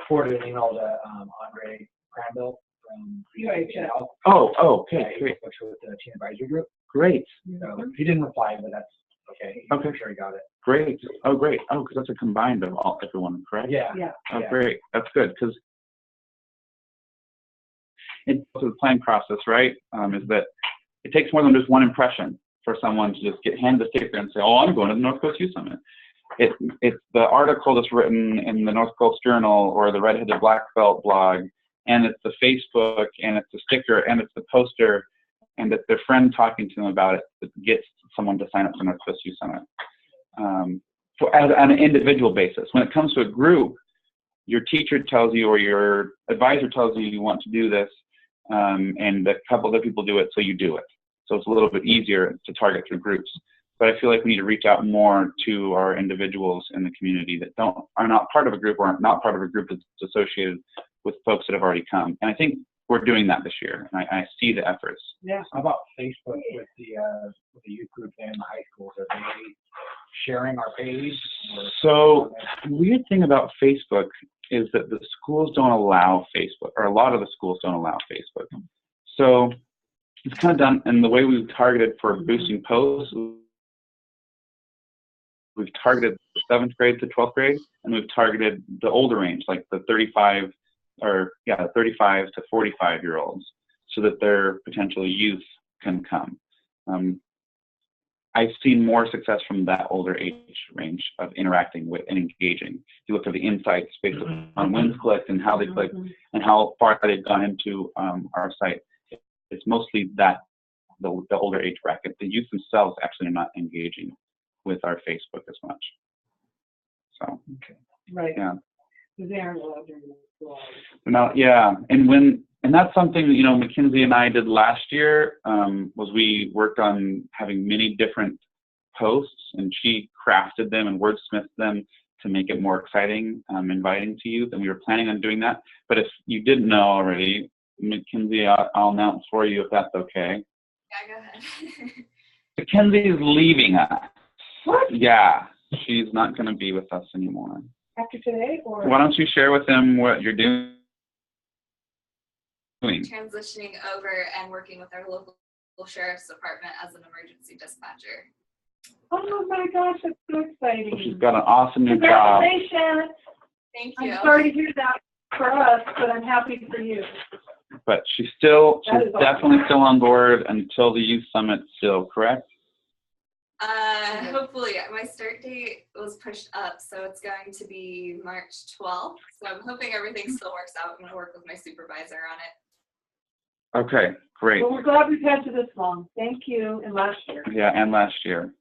[SPEAKER 10] Forwarded an email to Andre Cranville from UHL.
[SPEAKER 4] Oh, okay,
[SPEAKER 10] Yeah,
[SPEAKER 4] great.
[SPEAKER 10] With the Teen Advisory Group.
[SPEAKER 4] Great.
[SPEAKER 10] So he didn't reply, but that's okay.
[SPEAKER 4] Okay.
[SPEAKER 10] I'm sure he got it.
[SPEAKER 4] Great. Oh, great. Oh, because that's a combined of everyone, correct?
[SPEAKER 10] Yeah.
[SPEAKER 2] Yeah.
[SPEAKER 4] Oh,
[SPEAKER 10] Yeah.
[SPEAKER 4] great. That's good, because into the planning process, right, is that it takes more than just one impression for someone to just get handed a sticker and say, oh, I'm going to the North Coast Youth Summit. It's the article that's written in the North Coast Journal or the Redheaded Black Belt blog, and it's the Facebook, and it's the sticker, and it's the poster, and it's their friend talking to them about it that gets someone to sign up for North Coast Youth Summit. On an individual basis. When it comes to a group, your teacher tells you or your advisor tells you you want to do this, and a couple other people do it, so you do it. So it's a little bit easier to target through groups. But I feel like we need to reach out more to our individuals in the community that are not part of a group or are not part of a group that's associated with folks that have already come. And I think we're doing that this year, and I see the efforts.
[SPEAKER 2] Yeah.
[SPEAKER 10] How about Facebook with the youth group there in the high schools? Are they sharing our page?
[SPEAKER 4] So the weird thing about Facebook is that the schools don't allow Facebook, or a lot of the schools don't allow Facebook. So it's kind of done, and the way we've targeted for boosting posts, we've targeted 7th grade to 12th grade, and we've targeted the older range, like the 35 to 45-year-olds, so that their potential youth can come. I've seen more success from that older age range of interacting with and engaging. If you look at the insights based on when's clicked and how they clicked and how far they've gone into our site, it's mostly the older age bracket. The youth themselves actually are not engaging with our Facebook as much. So,
[SPEAKER 2] Right.
[SPEAKER 4] yeah.
[SPEAKER 2] They aren't allowed during the school hours.
[SPEAKER 4] Now, yeah, and that's something that, Mackenzie and I did last year, was we worked on having many different posts, and she crafted them and wordsmithed them to make it more exciting, inviting to youth, and we were planning on doing that. But if you didn't know already, Mackenzie, I'll announce for you if that's okay.
[SPEAKER 9] Yeah, go ahead.
[SPEAKER 4] Mackenzie is leaving us.
[SPEAKER 2] What?
[SPEAKER 4] Yeah, she's not going to be with us anymore.
[SPEAKER 2] After today, or?
[SPEAKER 4] Why don't you share with them what you're doing?
[SPEAKER 9] Transitioning over and working with our local sheriff's department as an emergency dispatcher.
[SPEAKER 2] Oh my gosh, that's so exciting.
[SPEAKER 4] So she's got an awesome new job.
[SPEAKER 2] Congratulations.
[SPEAKER 9] Thank you.
[SPEAKER 2] I'm sorry to hear that for us, but I'm happy for you.
[SPEAKER 4] But she's
[SPEAKER 2] That is
[SPEAKER 4] definitely
[SPEAKER 2] awesome.
[SPEAKER 4] still on board until the youth summit still, correct?
[SPEAKER 9] Hopefully, my start date was pushed up, so it's going to be March 12th. So I'm hoping everything still works out. I'm going to work with my supervisor on it.
[SPEAKER 4] Okay, great.
[SPEAKER 2] Well, we're glad we've had you this long. Thank you, and last year.
[SPEAKER 4] Yeah, and last year.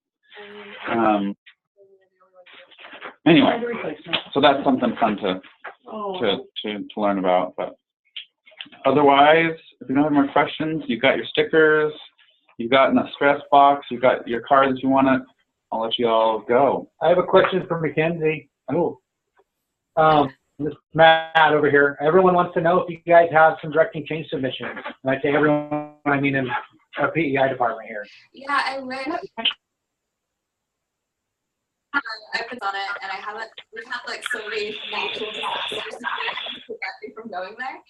[SPEAKER 4] Anyway, so that's something fun to learn about. But otherwise, if you don't have more questions, you've got your stickers, you've got in a stress box, you've got your cards if you want it. I'll let you all go.
[SPEAKER 2] I have a question for Mackenzie. This is Matt over here. Everyone wants to know if you guys have some directing change submissions. And I say everyone, I mean in our PEI department here.
[SPEAKER 9] Yeah, I wish. I've been on it, and I haven't. We've had like so many natural disasters to prevent me from going there.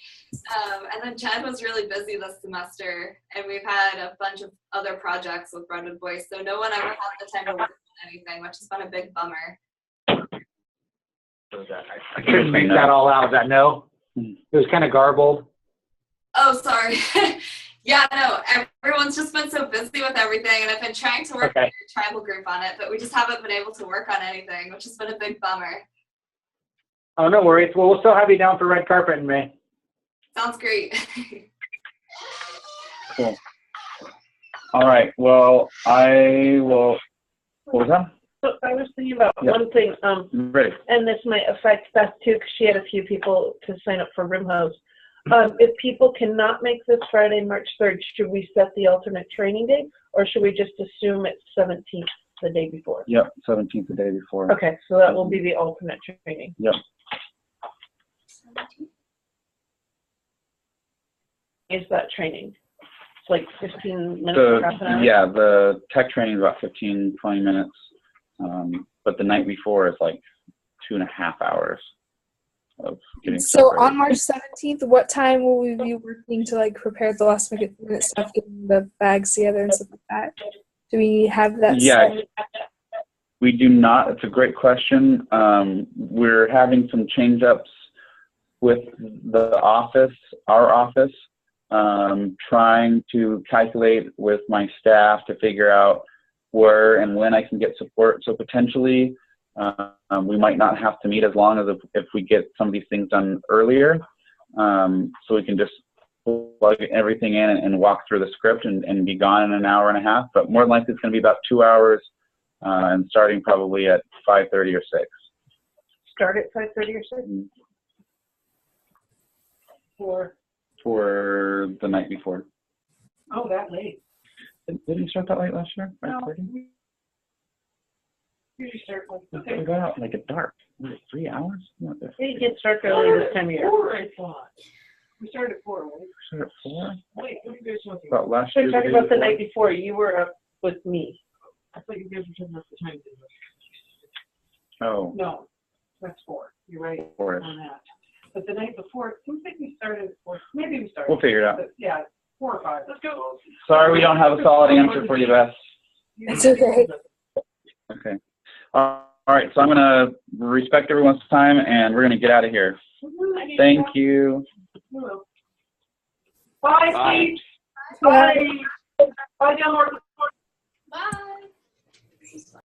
[SPEAKER 9] And then Jen was really busy this semester, and we've had a bunch of other projects with Brentwood Boys, so no one ever had the time to work on anything, which has been a big bummer.
[SPEAKER 2] I couldn't make that all out. Is that no? It was kind of garbled.
[SPEAKER 9] Oh, sorry. Yeah, no, everyone's just been so busy with everything, and I've been trying to work with your tribal group on it, but we just haven't been able to work on anything, which has been a big bummer.
[SPEAKER 2] Oh, no worries. Well, we'll still have you down for red carpet in May.
[SPEAKER 9] Sounds great.
[SPEAKER 4] Cool. All right. Well, I will. What was that?
[SPEAKER 1] So I was thinking about one thing,
[SPEAKER 4] Ready.
[SPEAKER 1] and this might affect Beth too, because she had a few people to sign up for Rimhouse. If people cannot make this Friday, March 3rd, should we set the alternate training date, or should we just assume it's 17th, the day before?
[SPEAKER 4] Yep, 17th the day before.
[SPEAKER 1] Okay, so that will be the alternate training.
[SPEAKER 4] Yep.
[SPEAKER 1] Is that training? It's like 15 minutes, half an hour?
[SPEAKER 4] Yeah, the tech training is about 15, 20 minutes. But the night before is like 2.5 hours of getting
[SPEAKER 5] So on March 17th, what time will we be working to like prepare the last minute stuff, getting the bags together and stuff like that? Do we have that set?
[SPEAKER 4] We do not. It's a great question. We're having some change ups with the office, our office, trying to calculate with my staff to figure out where and when I can get support. So potentially we might not have to meet as long as if we get some of these things done earlier. So we can just plug everything in and walk through the script and be gone in an hour and a half. But more than likely it's going to be about 2 hours and starting probably at 5:30 or 6.
[SPEAKER 1] Start at 5:30 or 6?
[SPEAKER 4] Mm-hmm. For the night before.
[SPEAKER 2] Oh, that late.
[SPEAKER 4] Didn't you start that late last year?
[SPEAKER 2] No.
[SPEAKER 4] 5:30?
[SPEAKER 2] Usually start like
[SPEAKER 4] We got out like at dark. Was it 3 hours?
[SPEAKER 1] It gets dark early this time of year.
[SPEAKER 2] 4, I thought. We started at 4, right?
[SPEAKER 4] Started at 4?
[SPEAKER 2] Wait, what are you guys talking
[SPEAKER 4] About last
[SPEAKER 1] So
[SPEAKER 4] year.
[SPEAKER 1] talking about the night before, you were up with me.
[SPEAKER 2] I thought you guys were talking about the time.
[SPEAKER 4] Oh.
[SPEAKER 2] No, that's 4. You're right
[SPEAKER 4] 4-ish.
[SPEAKER 2] on that. But the night before, it seems like we started at 4. Maybe we started.
[SPEAKER 4] We'll figure it out.
[SPEAKER 2] But yeah, 4 or 5. Let's go.
[SPEAKER 4] Sorry we don't have a solid answer for you, Beth.
[SPEAKER 5] It's okay.
[SPEAKER 4] Okay. All right, so I'm going to respect everyone's time, and we're going to get out of here. Thank you.
[SPEAKER 2] Bye, Steve. Bye. Bye, Delmore.
[SPEAKER 9] Bye.